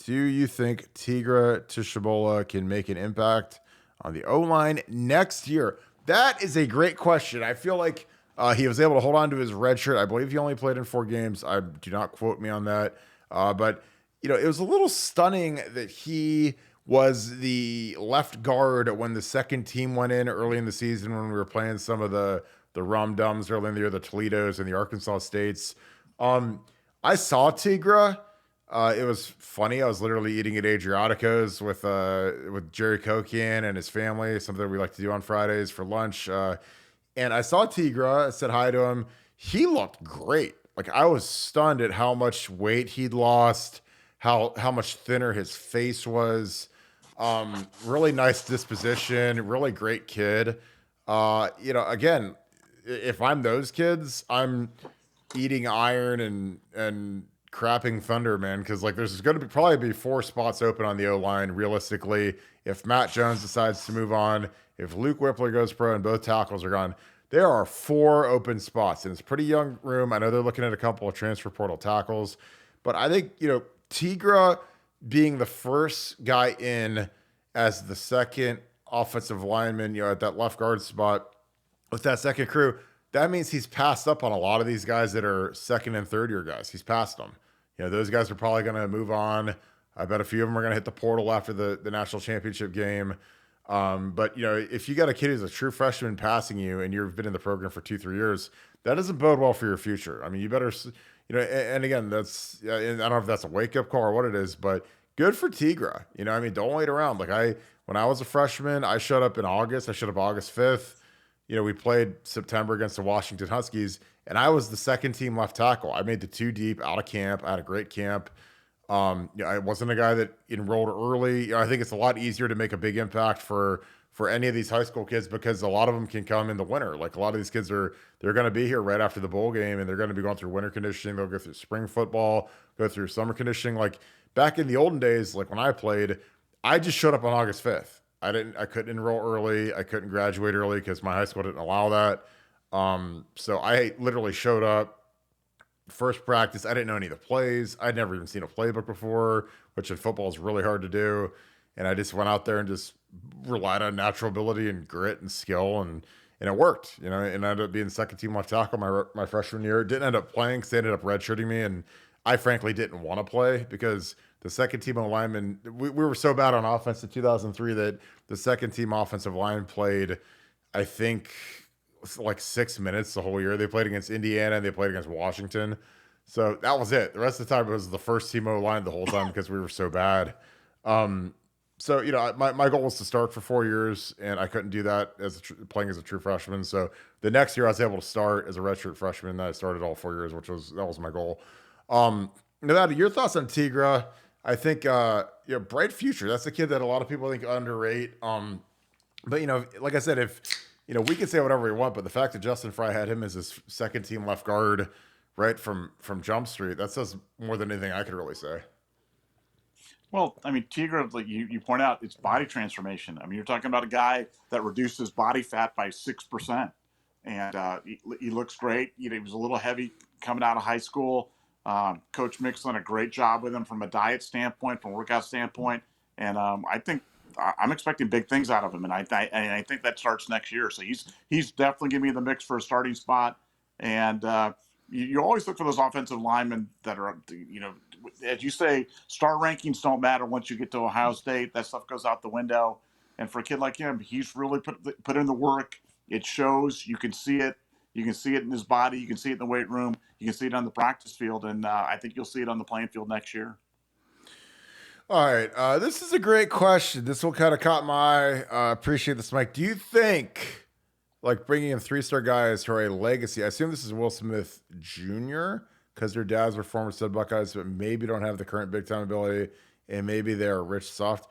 Do you think Tigra Tishabola can make an impact on the O-line next year? That is a great question. I feel like he was able to hold on to his red shirt. I believe he only played in 4 games. Do not quote me on that. But it was a little stunning that he was the left guard when the second team went in early in the season when we were playing some of the rum-dums early in the year, the Toledos and the Arkansas States. I saw Tigra. It was funny. I was literally eating at Adriatico's with Jerry Kokian and his family, something we like to do on Fridays for lunch. And I saw Tigra. I said hi to him. He looked great. Like I was stunned at how much weight he'd lost, how much thinner his face was. Really nice disposition, really great kid. Again, if I'm those kids, I'm eating iron and crapping thunder, man, because like there's going to probably be 4 spots open on the O-line realistically if Matt Jones decides to move on, if Luke Whippler goes pro and both tackles are gone. There are 4 open spots, and it's a pretty young room. I know they're looking at a couple of transfer portal tackles, but I think Tigra being the first guy in as the second offensive lineman, at that left guard spot with that second crew, that means he's passed up on a lot of these guys that are second and third year guys. He's passed them. Those guys are probably going to move on. I bet a few of them are going to hit the portal after the national championship game. But if you got a kid who's a true freshman passing you and you've been in the program for 2-3 years, that doesn't bode well for your future. I mean, you better, and again, that's, I don't know if that's a wake up call or what it is, but good for Tigra. Don't wait around. Like when I was a freshman, I showed up in August. I showed up August 5th. We played September against the Washington Huskies, and I was the second team left tackle. I made the 2 deep out of camp. I had a great camp. I wasn't a guy that enrolled early. I think it's a lot easier to make a big impact for any of these high school kids because a lot of them can come in the winter. Like a lot of these kids they're going to be here right after the bowl game, and they're going to be going through winter conditioning. They'll go through spring football, go through summer conditioning. Like back in the olden days, like when I played, I just showed up on August 5th. I couldn't enroll early. I couldn't graduate early because my high school didn't allow that. So I literally showed up first practice. I didn't know any of the plays. I'd never even seen a playbook before, which in football is really hard to do. And I just went out there and just relied on natural ability and grit and skill. And it worked, and I ended up being second team left tackle my freshman year. Didn't end up playing because they ended up redshirting me. And I frankly didn't want to play because the second team lineman, we were so bad on offense in 2003 that the second team offensive line played, I think, like 6 minutes the whole year. They played against Indiana and they played against Washington. So that was it. The rest of the time it was the first team O-line the whole time because we were so bad. So, my goal was to start for 4 years, and I couldn't do that playing as a true freshman. So the next year I was able to start as a redshirt freshman, and I started all 4 years, that was my goal. Nevada, your thoughts on Tigra? I think, bright future. That's a kid that a lot of people think underrate. But like I said, if we can say whatever we want, but the fact that Justin Fry had him as his second team left guard, right from Jump Street, that says more than anything I could really say. Well, I mean, Tigra, like you point out, it's body transformation. I mean, you're talking about a guy that reduced his body fat by 6%, and he looks great. He was a little heavy coming out of high school. Coach Mick's done a great job with him from a diet standpoint, from a workout standpoint. And I think I'm expecting big things out of him, and I think that starts next year. So he's definitely gonna be in the mix for a starting spot. And you always look for those offensive linemen that are, as you say, star rankings don't matter once you get to Ohio State. That stuff goes out the window. And for a kid like him, he's really put in the work. It shows. You can see it. You can see it in his body. You can see it in the weight room. You can see it on the practice field. And I think you'll see it on the playing field next year. All right. This is a great question. This one kind of caught my eye. Appreciate this, Mike. Do you think, like, bringing in 3-star guys who are a legacy? I assume this is Will Smith Jr. because their dads were former stud Buckeyes, but maybe don't have the current big time ability, and maybe they're rich soft.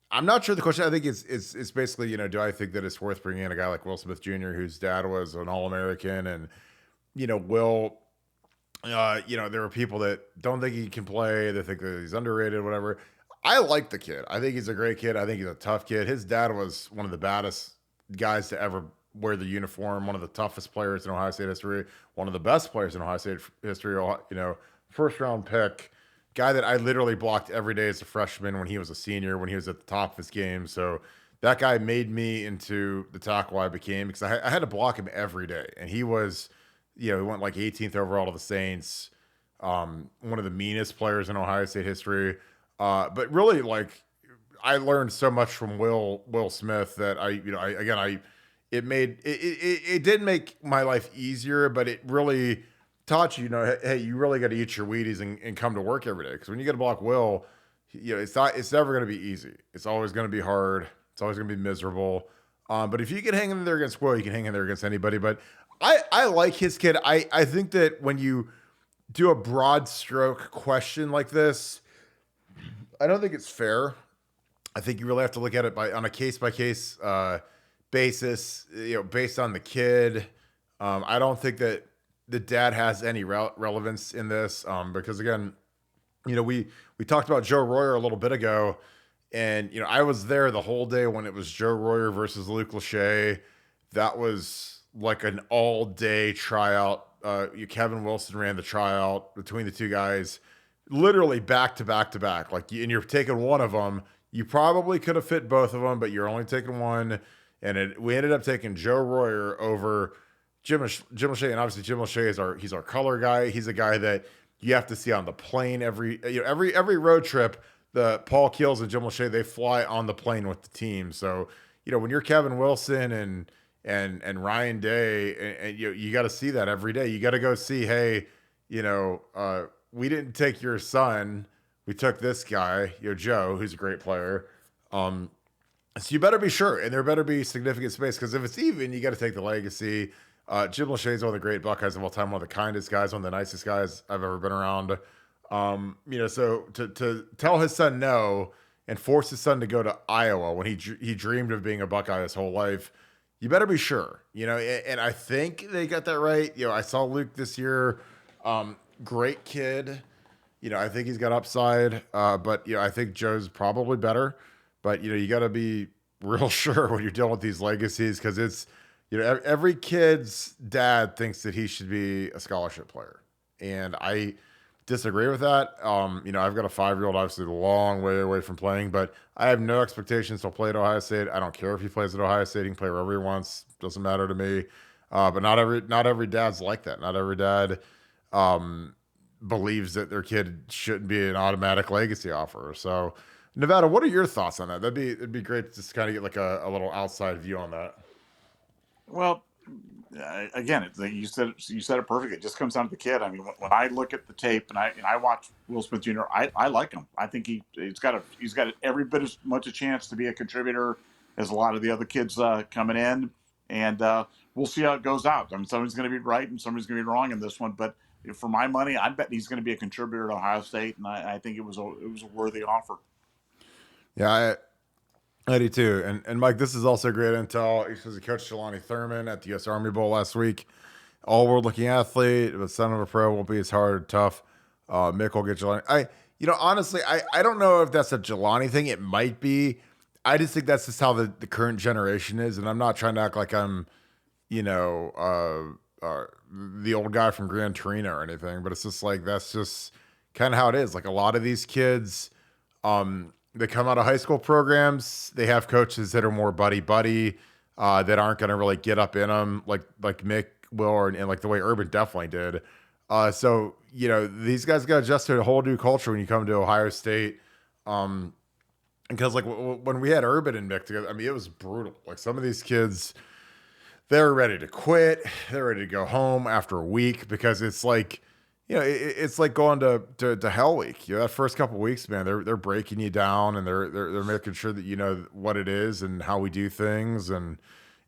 I'm not sure the question. I think it's basically, do I think that it's worth bringing in a guy like Will Smith Jr., whose dad was an All-American, and Will. There are people that don't think he can play. They think that he's underrated, whatever. I like the kid. I think he's a great kid. I think he's a tough kid. His dad was one of the baddest guys to ever wear the uniform, one of the toughest players in Ohio State history, one of the best players in Ohio State history, first round pick, guy that I literally blocked every day as a freshman when he was a senior, when he was at the top of his game. So that guy made me into the tackle I became because I had to block him every day. And he was, he went like 18th overall to the Saints, one of the meanest players in Ohio State history. But really, like, I learned so much from Will Smith that it didn't make my life easier, but it really taught you, hey, you really got to eat your Wheaties and come to work every day. Because when you get to block Will, it's never going to be easy. It's always going to be hard. It's always going to be miserable. But if you can hang in there against Will, you can hang in there against anybody. But I like his kid. I think that when you do a broad stroke question like this, I don't think it's fair. I think you really have to look at it on a case by case basis, based on the kid. I don't think that the dad has any relevance in this because, again, we talked about Joe Royer a little bit ago, and I was there the whole day when it was Joe Royer versus Luke Lachey. That was like an all-day tryout. Kevin Wilson ran the tryout between the two guys, literally back to back to back. Like, and you're taking one of them. You probably could have fit both of them, but you're only taking one. And we ended up taking Joe Royer over Jim Lachey, and obviously Jim Lachey he's our color guy. He's a guy that you have to see on the plane every road trip. The Paul Keels and Jim Lachey, they fly on the plane with the team. So when you're Kevin Wilson and Ryan Day, and you got to see that every day. You got to go see, hey, we didn't take your son, we took this guy, Joe, who's a great player. So you better be sure, and there better be significant space, because if it's even, you got to take the legacy. Jim Lachey is one of the great Buckeyes of all time, one of the kindest guys, one of the nicest guys I've ever been around. So to tell his son no and force his son to go to Iowa when he dreamed of being a Buckeye his whole life, you better be sure, and I think they got that right. I saw Luke this year, great kid. I think he's got upside, but I think Joe's probably better. But you got to be real sure when you're dealing with these legacies, because it's every kid's dad thinks that he should be a scholarship player, and I disagree with that. I've got a 5-year-old, obviously a long way away from playing, but I have no expectations he'll play at Ohio State. I don't care if he plays at Ohio State. He can play wherever he wants. Doesn't matter to me. But not every dad's like that. Not every dad believes that their kid shouldn't be an automatic legacy offer. So, Nevada, what are your thoughts on that? It'd be great to just kind of get like a little outside view on that. Well, again, you said it perfectly. It just comes down to the kid. I mean, when I look at the tape and I watch Will Smith Jr., I like him. I think he's got every bit as much a chance to be a contributor as a lot of the other kids coming in, and we'll see how it goes out. I mean, somebody's going to be right and somebody's going to be wrong in this one, but for my money, I bet he's going to be a contributor to Ohio State, and I think it was a worthy offer. Yeah, I do too. And Mike, this is also great intel. He says he coached Jelani Thurman at the U.S. Army Bowl last week. All-world looking athlete, but son of a pro, won't be as hard or tough. Mick will get Jelani. Honestly, I don't know if that's a Jelani thing. It might be. I just think that's just how the current generation is, and I'm not trying to act like I'm, the old guy from Gran Torino or anything, but it's just like that's just kind of how it is. Like a lot of these kids, they come out of high school programs. They have coaches that are more buddy, that aren't going to really get up in them like Mick will, and like the way Urban definitely did. So, these guys got to adjust to a whole new culture when you come to Ohio State. Because like when we had Urban and Mick together, I mean, it was brutal. Like some of these kids, they're ready to quit. They're ready to go home after a week because it's like, it's like going to Hell Week. That first couple of weeks, man, they're breaking you down and they're making sure that you know what it is and how we do things. And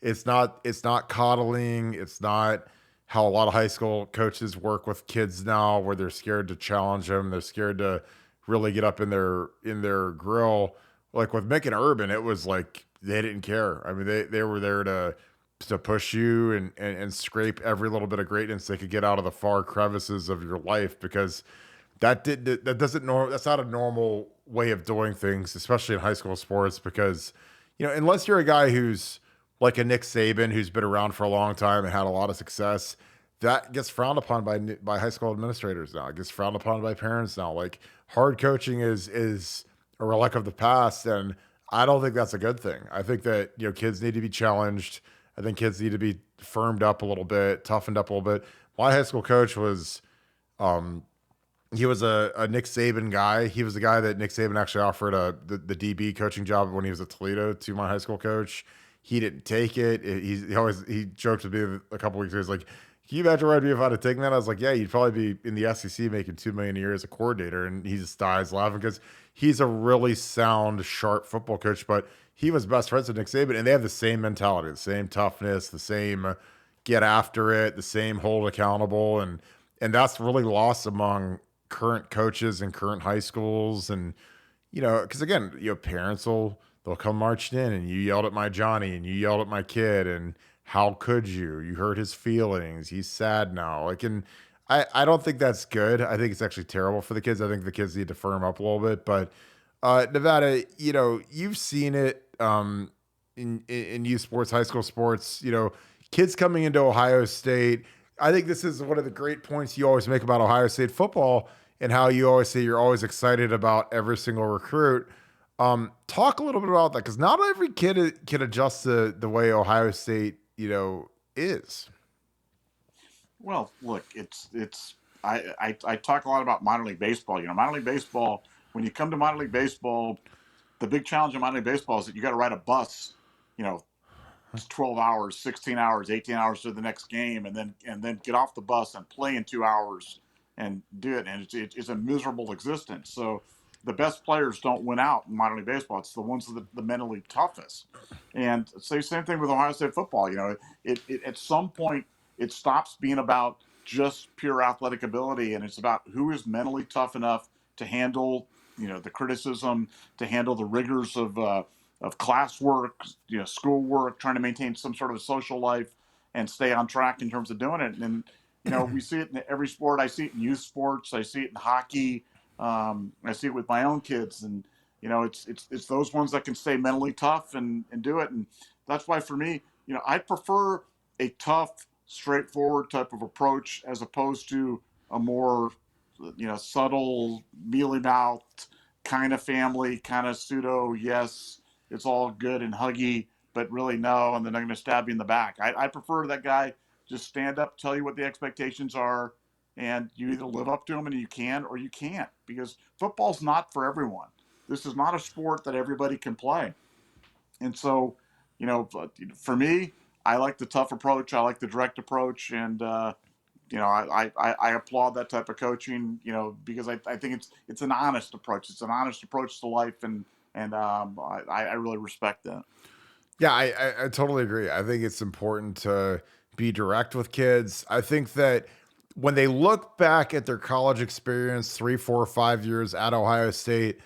it's not coddling. It's not how a lot of high school coaches work with kids now, where they're scared to challenge them. They're scared to really get up in their grill. Like with Mick and Urban, it was like they didn't care. I mean, they were there to push you and scrape every little bit of greatness they could get out of the far crevices of your life, because that's not a normal way of doing things, especially in high school sports, because unless you're a guy who's like a Nick Saban who's been around for a long time and had a lot of success, that gets frowned upon by high school administrators now. It gets frowned upon by parents now. Like hard coaching is a relic of the past, and I don't think that's a good thing. I think that kids need to be challenged. I think kids need to be firmed up a little bit, toughened up a little bit. My high school coach was, he was a Nick Saban guy. He was the guy that Nick Saban actually offered the DB coaching job when he was at Toledo to my high school coach. He didn't take it. He joked with me a couple weeks ago. He's like, "Can you imagine where I'd be if I'd have taken that?" I was like, "Yeah, you'd probably be in the SEC making $2 million a year as a coordinator." And he just dies laughing because he's a really sound, sharp football coach. But he was best friends with Nick Saban, and they have the same mentality, the same toughness, the same get after it, the same hold accountable, and that's really lost among current coaches and current high schools. And because again, parents they'll come marching in, and you yelled at my Johnny, and you yelled at my kid, and how could you? You hurt his feelings. He's sad now. Like, and I don't think that's good. I think it's actually terrible for the kids. I think the kids need to firm up a little bit. But Nevada, you've seen it in youth sports, high school sports. Kids coming into Ohio State. I think this is one of the great points you always make about Ohio State football, and how you always say you're always excited about every single recruit. Talk a little bit about that, because not every kid can adjust to the way Ohio State, is. Well, look, I talk a lot about minor league baseball. Minor league baseball, when you come to minor league baseball, the big challenge in minor league baseball is that you got to ride a bus, it's 12 hours, 16 hours, 18 hours to the next game, and then get off the bus and play in 2 hours and do it. And it's a miserable existence. So the best players don't win out in minor league baseball. It's the ones that the mentally toughest. And say same thing with Ohio State football. It at some point it stops being about just pure athletic ability, and it's about who is mentally tough enough to handle the criticism, to handle the rigors of classwork, schoolwork, trying to maintain some sort of a social life and stay on track in terms of doing it. And we see it in every sport. I see it in youth sports. I see it in hockey. I see it with my own kids, and it's those ones that can stay mentally tough and do it. And that's why for me, I prefer a tough, straightforward type of approach as opposed to a more subtle, mealy-mouthed kind of family, kind of pseudo yes, it's all good and huggy, but really no, and then they're going to stab you in the back. I prefer that guy just stand up, tell you what the expectations are, and you either live up to them and you can or you can't, because football's not for everyone. This is not a sport that everybody can play. And so, for me, I like the tough approach. I like the direct approach. And, I applaud that type of coaching, because I think it's an honest approach. It's an honest approach to life. And I really respect that. Yeah, I totally agree. I think it's important to be direct with kids. I think that when they look back at their college experience, 3, 4, 5 years at Ohio State,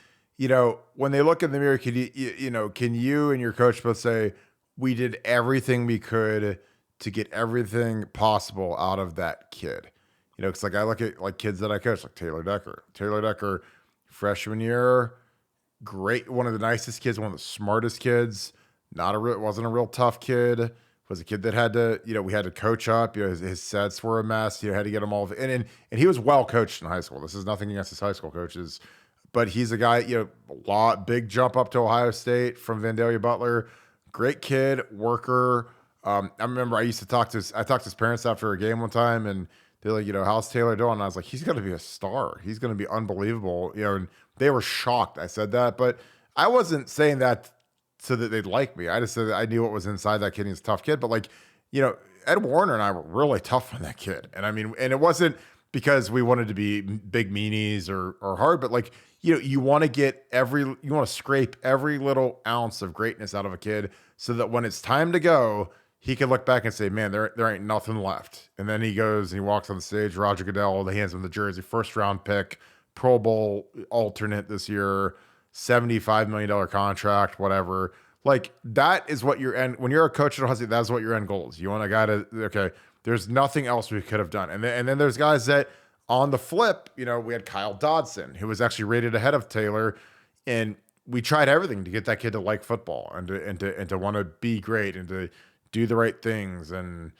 when they look in the mirror, can you and your coach both say, we did everything we could to get everything possible out of that kid? Because like I look at like kids that I coach, like Taylor Decker, freshman year, great, one of the nicest kids, one of the smartest kids. Wasn't a real tough kid. Was a kid that had to, we had to coach up. His sets were a mess. Had to get them all. And he was well coached in high school. This is nothing against his high school coaches, but he's a guy, big jump up to Ohio State from Vandalia Butler. Great kid, worker. I remember I talked to his parents after a game one time, and they're like, how's Taylor doing? And I was like, he's going to be a star. He's going to be unbelievable. And they were shocked I said that, but I wasn't saying that so that they'd like me. I just said that I knew what was inside that kid. He's a tough kid, but Ed Warner and I were really tough on that kid. And and it wasn't because we wanted to be big meanies or hard, but you want to scrape every little ounce of greatness out of a kid so that when it's time to go, he can look back and say, man, there ain't nothing left. And then he goes and he walks on the stage, Roger Goodell, he hands him the jersey, first round pick, Pro Bowl alternate this year, $75 million contract, whatever. That is what your end, when you're a coach at Ohio State, that's what your end goal is. You want a guy there's nothing else we could have done. And then there's guys that on the flip, we had Kyle Dodson, who was actually rated ahead of Taylor. And we tried everything to get that kid to like football and to want to be great and to do the right things and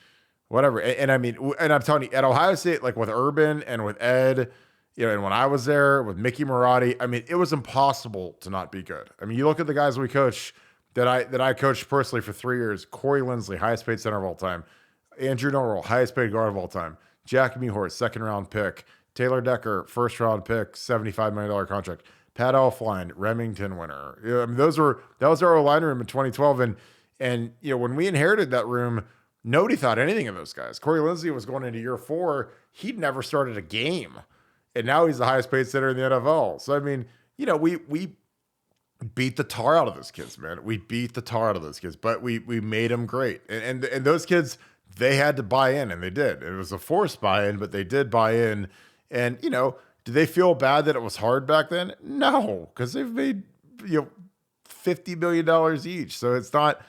whatever. And I'm telling you, at Ohio State, with Urban and with Ed, and when I was there with Mickey Marotti, it was impossible to not be good. You look at the guys we coach that I coached personally for 3 years: Corey Lindsley, highest paid center of all time; Andrew Norrell, highest paid guard of all time; Jack Mehort, second round pick; Taylor Decker, first round pick, $75 million contract; Pat Elflein, Remington winner. That was our line room in 2012. And when we inherited that room, nobody thought anything of those guys. Corey Lindsley was going into year 4. He'd never started a game. And now he's the highest paid center in the NFL. So, we beat the tar out of those kids, man. We beat the tar out of those kids, but we made them great. And those kids, they had to buy in, and they did. It was a forced buy-in, but they did buy in. And, do they feel bad that it was hard back then? No, because they've made, $50 million each. So it's not,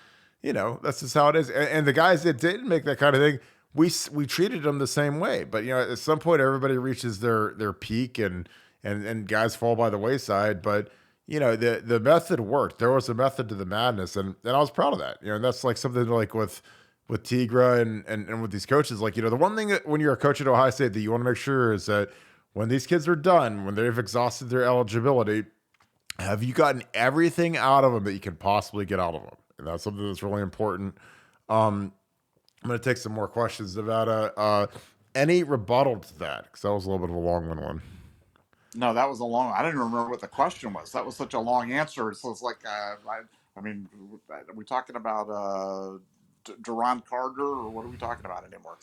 that's just how it is. And the guys that didn't make that kind of thing, we treated them the same way. But, at some point, everybody reaches their peak and guys fall by the wayside. But, the method worked. There was a method to the madness. And I was proud of that. And that's something with Tigra and with these coaches. The one thing that when you're a coach at Ohio State that you want to make sure is that when these kids are done, when they've exhausted their eligibility, have you gotten everything out of them that you can possibly get out of them? And that's something that's really important. I'm going to take some more questions, Nevada. Any rebuttal to that? Because that was a little bit of a long one. No, that was a long. I don't even remember what the question was. That was such a long answer. So it's are we talking about Duron Carter, or what are we talking about anymore?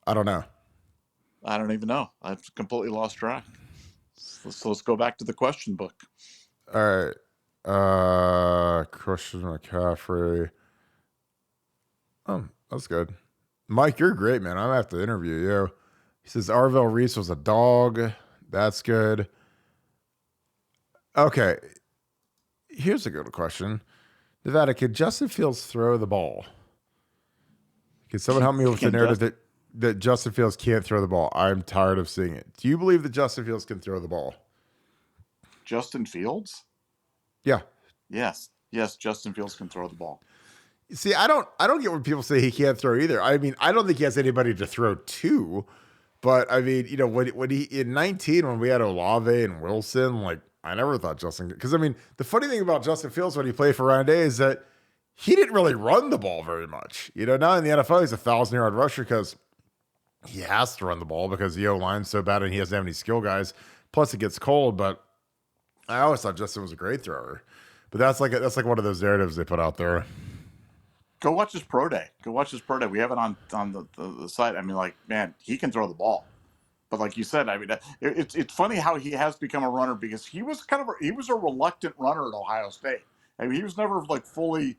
I don't know. I don't even know. I've completely lost track. So let's go back to the question book. All right. Christian McCaffrey. Oh, that's good. Mike, you're great, man. I'm going to have to interview you. He says Arvell Reese was a dog. That's good. Okay. Here's a good question. Nevada, could Justin Fields throw the ball? Can someone help me with the narrative that Justin Fields can't throw the ball? I'm tired of seeing it. Do you believe that Justin Fields can throw the ball? Justin Fields? Yeah. Yes, Justin Fields can throw the ball. See, I don't get when people say he can't throw either. I don't think he has anybody to throw to, but when he in 19, when we had Olave and Wilson, I never thought Justin, because the funny thing about Justin Fields when he played for Ryan Day is that he didn't really run the ball very much. Now in the NFL, he's a 1,000-yard rusher because he has to run the ball because the O-line's so bad and he doesn't have any skill guys. Plus it gets cold, but I always thought Justin was a great thrower. But that's like one of those narratives they put out there. Go watch his pro day. We have it on the site. Man, he can throw the ball. But like you said, it's funny how he has become a runner, because he was a reluctant runner at Ohio State. He was never fully,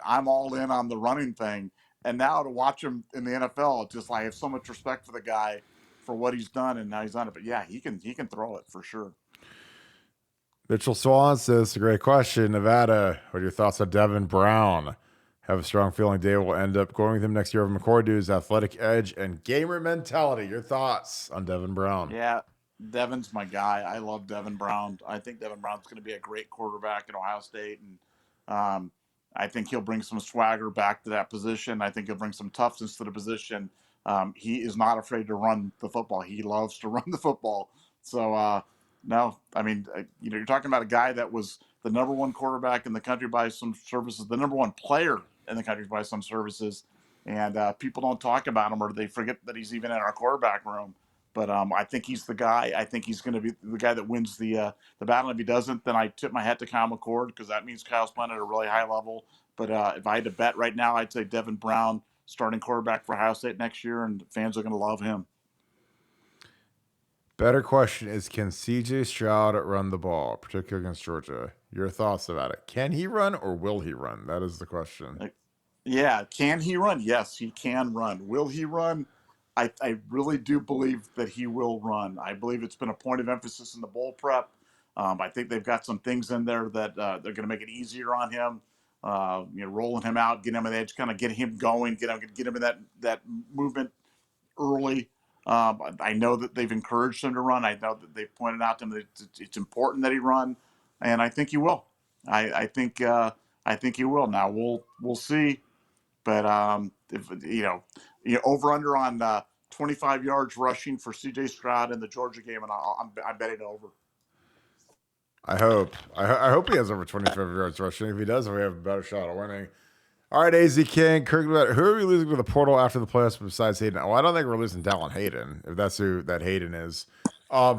I'm all in on the running thing. And now to watch him in the NFL, it's just I have so much respect for the guy for what he's done, and now he's done it. But yeah, he can throw it for sure. Mitchell Swan says, a great question. Nevada, what are your thoughts on Devin Brown? Have a strong feeling Dave will end up going with him next year over McCoy due to his athletic edge and gamer mentality. Your thoughts on Devin Brown? Yeah, Devin's my guy. I love Devin Brown. I think Devin Brown's going to be a great quarterback at Ohio State, and I think he'll bring some swagger back to that position. I think he'll bring some toughness to the position. He is not afraid to run the football. He loves to run the football. So No. I mean, you're talking about a guy that was the number one quarterback in the country by some services, the number one player in the country by some services, and people don't talk about him, or they forget that he's even in our quarterback room. But I think he's the guy. I think he's going to be the guy that wins the battle. If he doesn't, then I tip my hat to Kyle McCord, because that means Kyle's playing at a really high level. But if I had to bet right now, I'd say Devin Brown, starting quarterback for Ohio State next year, and fans are going to love him. Better question is, can CJ Stroud run the ball, particularly against Georgia? Your thoughts about it. Can he run or will he run? That is the question. Yeah, can he run? Yes, he can run. Will he run? I really do believe that he will run. I believe it's been a point of emphasis in the bowl prep. I think they've got some things in there that they're going to make it easier on him. Rolling him out, getting him an edge, kind of getting him going, get him in that movement early. I know that they've encouraged him to run. I know that they've pointed out to him that it's important that he run, and I think he will. I think he will. Now we'll see. But if over under on 25 yards rushing for C.J. Stroud in the Georgia game, and I'm betting over. I hope he has over 25 yards rushing. If he does, we have a better shot of winning. All right, AZ King, Kirk, who are we losing to the portal after the playoffs besides Hayden? Well, I don't think we're losing Dallin Hayden, if that's who that Hayden is. I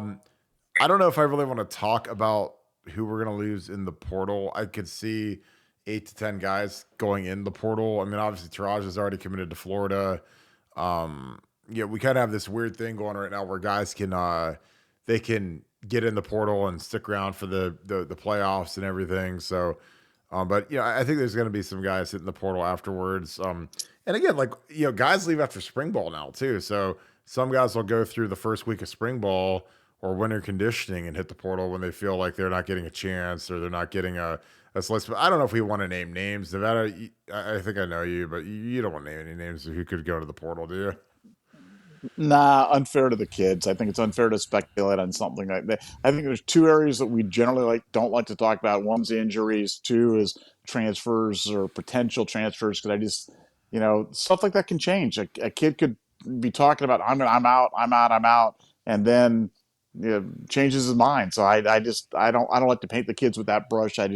don't know if I really want to talk about who we're going to lose in the portal. I could see 8 to 10 guys going in the portal. I mean, obviously, Taraj is already committed to Florida. We kind of have this weird thing going right now where guys can they can get in the portal and stick around for the playoffs and everything. So, but I think there's going to be some guys hitting the portal afterwards. And again, guys leave after spring ball now too. So some guys will go through the first week of spring ball or winter conditioning and hit the portal when they feel like they're not getting a chance or they're not getting a slice. But I don't know if we want to name names. Nevada, I think I know you, but you don't want to name any names of who could go to the portal, do you? Nah, unfair to the kids. I think it's unfair to speculate on something like that. I think there's two areas that we generally don't like to talk about. One's injuries. Two is transfers or potential transfers. Because I just, stuff like that can change. A kid could be talking about I'm out, and then changes his mind. So I don't like to paint the kids with that brush. I'd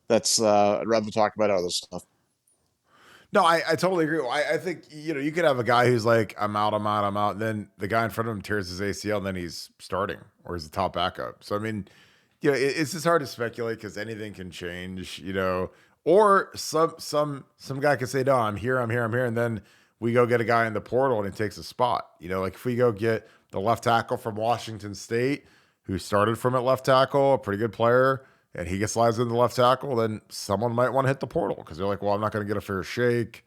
rather talk about other stuff. No, I totally agree. I think, you could have a guy who's like, I'm out. And then the guy in front of him tears his ACL and then he's starting or he's the top backup. So, I mean, it's just hard to speculate because anything can change, or some guy could say, no, I'm here. And then we go get a guy in the portal and he takes a spot, like if we go get the left tackle from Washington State who started from at left tackle, a pretty good player, and he gets slides in the left tackle, then someone might want to hit the portal because they're like, well, I'm not going to get a fair shake,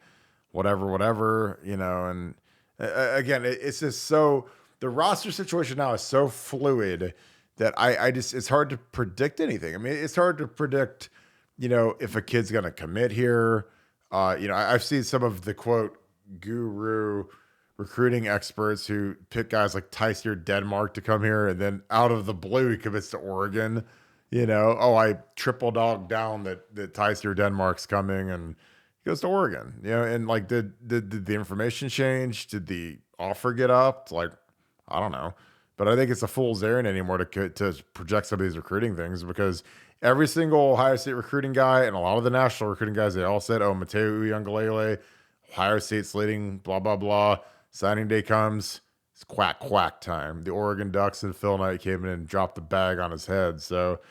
whatever, and again, it's just so, the roster situation now is so fluid that I just, it's hard to predict anything. I mean, it's hard to predict, if a kid's going to commit here. I've seen some of the quote guru recruiting experts who pick guys like Tysier Denmark to come here, and then out of the blue, he commits to Oregon. I triple dog down that Tysier Denmark's coming, and he goes to Oregon. And did the information change? Did the offer get up? I don't know, but I think it's a fool's errand anymore to project some of these recruiting things because every single Ohio State recruiting guy and a lot of the national recruiting guys, they all said, "Oh, Mateo Uiagalelei, Ohio State slating, blah blah blah." Signing day comes, it's quack time. The Oregon Ducks and Phil Knight came in and dropped the bag on his head. So.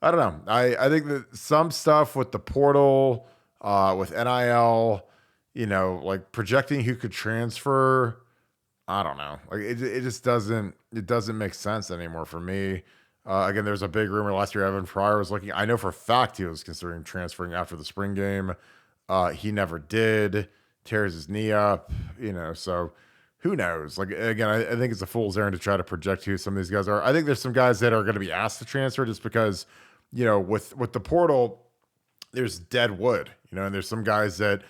I don't know. I think that some stuff with the portal, with NIL, projecting who could transfer, I don't know. It just doesn't make sense anymore for me. Again, there's a big rumor last year Evan Pryor was looking. I know for a fact he was considering transferring after the spring game. He never did. Tears his knee up, so who knows? Again, I think it's a fool's errand to try to project who some of these guys are. I think there's some guys that are going to be asked to transfer just because, with the portal, there's dead wood, and there's some guys that,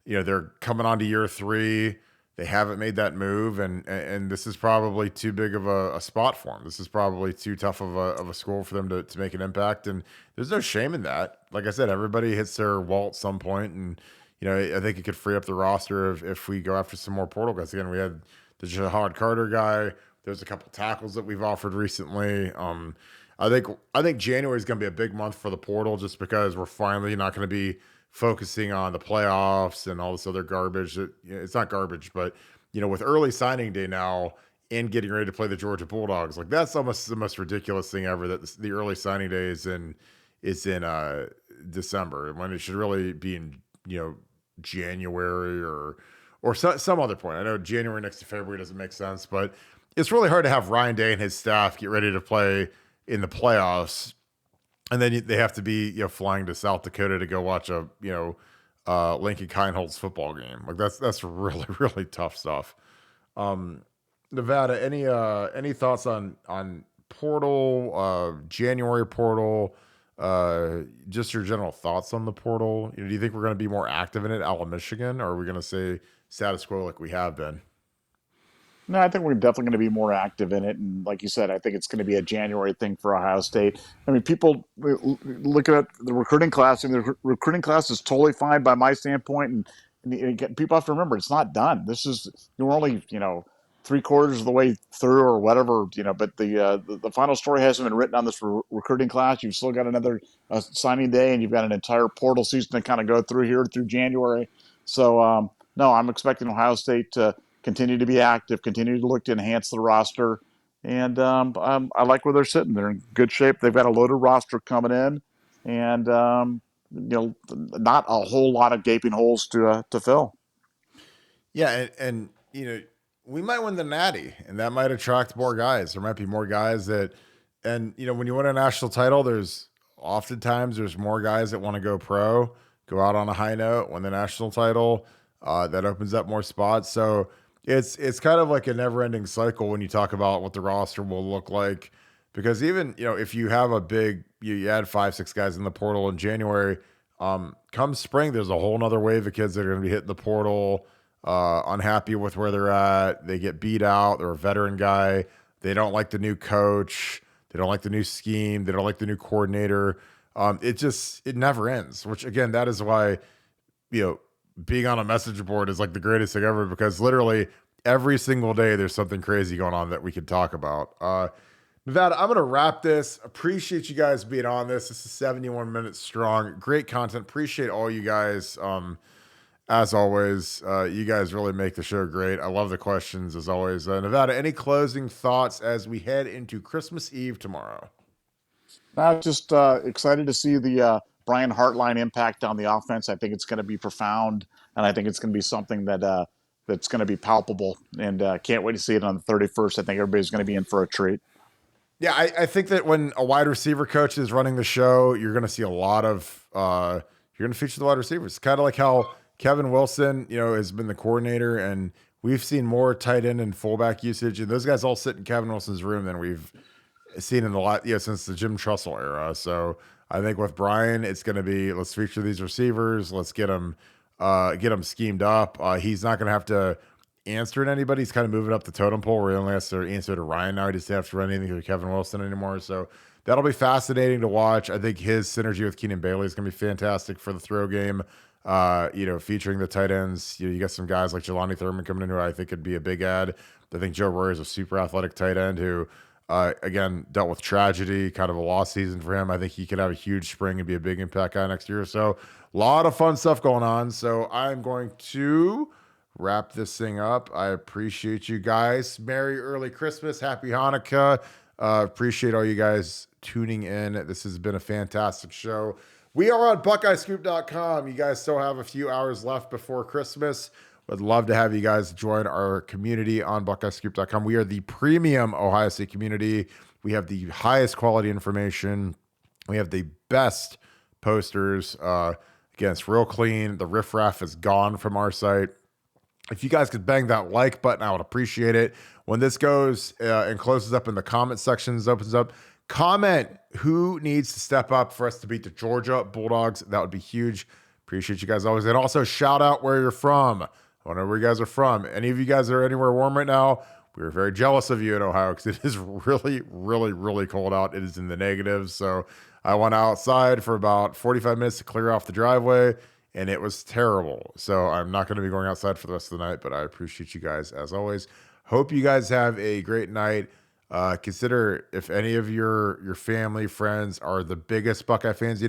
they're coming on to year 3. They haven't made that move. And this is probably too big of a spot for them. This is probably too tough of a school for them to make an impact. And there's no shame in that. Like I said, everybody hits their wall at some point, and I think it could free up the roster if we go after some more portal guys. Again, we had the Jahad Carter guy. There's a couple tackles that we've offered recently. I think January is going to be a big month for the portal just because we're finally not going to be focusing on the playoffs and all this other garbage. It's not garbage, but with early signing day now and getting ready to play the Georgia Bulldogs, like that's almost the most ridiculous thing ever. That the early signing day is in December when it should really be in January or some other point. I know January next to February doesn't make sense, but it's really hard to have Ryan Day and his staff get ready to play in the playoffs, and then they have to be flying to South Dakota to go watch a Lincoln Kienholz football game. Like that's really really tough stuff. Nevada, any thoughts on portal, January portal? Just your general thoughts on the portal. Do you think we're going to be more active in it out of Michigan, or are we going to say status quo like we have been? No, I think we're definitely going to be more active in it. And like you said, I think it's going to be a January thing for Ohio State. I mean, people look at the recruiting class, and the recruiting class is totally fine by my standpoint. And people have to remember, it's not done. We're only, 3/4 of the way through or whatever, but the final story hasn't been written on this recruiting class. You've still got another signing day, and you've got an entire portal season to kind of go through here through January. So, no, I'm expecting Ohio State to continue to be active, continue to look to enhance the roster. And I like where they're sitting. They're in good shape. They've got a loaded roster coming in, and not a whole lot of gaping holes to fill. Yeah, and we might win the Natty, and that might attract more guys. There might be more guys that, and when you win a national title, there's more guys that want to go pro, go out on a high note, win the national title. That opens up more spots. So it's kind of like a never-ending cycle when you talk about what the roster will look like, because even if you have a big you add 5-6 guys in the portal in January, come spring there's a whole nother wave of kids that are going to be hitting the portal, unhappy with where they're at. They get beat out. They're a veteran guy. They don't like the new coach. They don't like the new scheme. They don't like the new coordinator. It never ends, which again, that is why being on a message board is like the greatest thing ever, because literally every single day there's something crazy going on that we could talk about. Nevada, I'm going to wrap this. Appreciate you guys being on this. This is 71 minutes strong. Great content. Appreciate all you guys. As always, you guys really make the show great. I love the questions as always. Nevada, any closing thoughts as we head into Christmas Eve tomorrow? I'm just excited to see the Brian Hartline impact on the offense. I think it's going to be profound, and I think it's going to be something that's going to be palpable. And can't wait to see it on the 31st. I think everybody's going to be in for a treat. Yeah, I think that when a wide receiver coach is running the show, you're going to see a lot of you're going to feature the wide receivers. Kind of like how Kevin Wilson, has been the coordinator, and we've seen more tight end and fullback usage, and those guys all sit in Kevin Wilson's room than we've seen in the lot, since the Jim Trussell era. So I think with Brian, it's going to be, let's feature these receivers, let's get them schemed up. He's not going to have to answer to anybody. He's kind of moving up the totem pole where he only has to answer to Ryan now. He doesn't have to run anything to Kevin Wilson anymore. So that'll be fascinating to watch. I think his synergy with Keenan Bailey is going to be fantastic for the throw game. Featuring the tight ends. You got some guys like Jelani Thurman coming in who I think could be a big add. I think Joe Royer is a super athletic tight end who, again, dealt with tragedy, kind of a lost season for him. I think he could have a huge spring and be a big impact guy next year. So a lot of fun stuff going on. So I'm going to wrap this thing up. I appreciate you guys. Merry early Christmas. Happy Hanukkah. Appreciate all you guys tuning in. This has been a fantastic show. We are on BuckeyeScoop.com. You guys still have a few hours left before Christmas. Would love to have you guys join our community on BuckeyeScoop.com. We are the premium Ohio State community. We have the highest quality information. We have the best posters. Again, it's real clean. The riffraff is gone from our site. If you guys could bang that like button, I would appreciate it. When this goes and closes up in the comment sections, opens up, comment who needs to step up for us to beat the Georgia Bulldogs. That would be huge. Appreciate you guys always. And also shout out where you're from. I want to know where you guys are from. Any of you guys that are anywhere warm right now, we're very jealous of you in Ohio because it is really, really, really cold out. It is in the negatives. So I went outside for about 45 minutes to clear off the driveway, and it was terrible. So I'm not going to be going outside for the rest of the night, but I appreciate you guys as always. Hope you guys have a great night. Consider if any of your family, friends are the biggest Buckeye fans,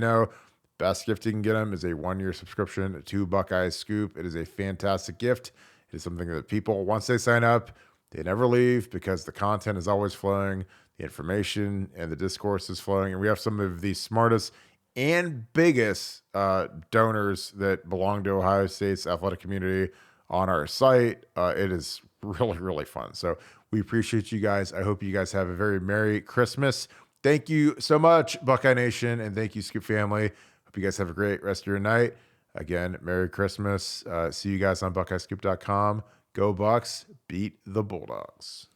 best gift you can get them is a 1-year subscription to Buckeye Scoop. It is a fantastic gift. It is something that people, once they sign up, they never leave because the content is always flowing, the information and the discourse is flowing, and we have some of the smartest and biggest donors that belong to Ohio State's athletic community on our site. It is really, really fun. So we appreciate you guys. I hope you guys have a very Merry Christmas. Thank you so much, Buckeye Nation, and thank you, Scoop family. Hope you guys have a great rest of your night. Again, Merry Christmas. See you guys on BuckeyeScoop.com. Go Bucks, beat the Bulldogs.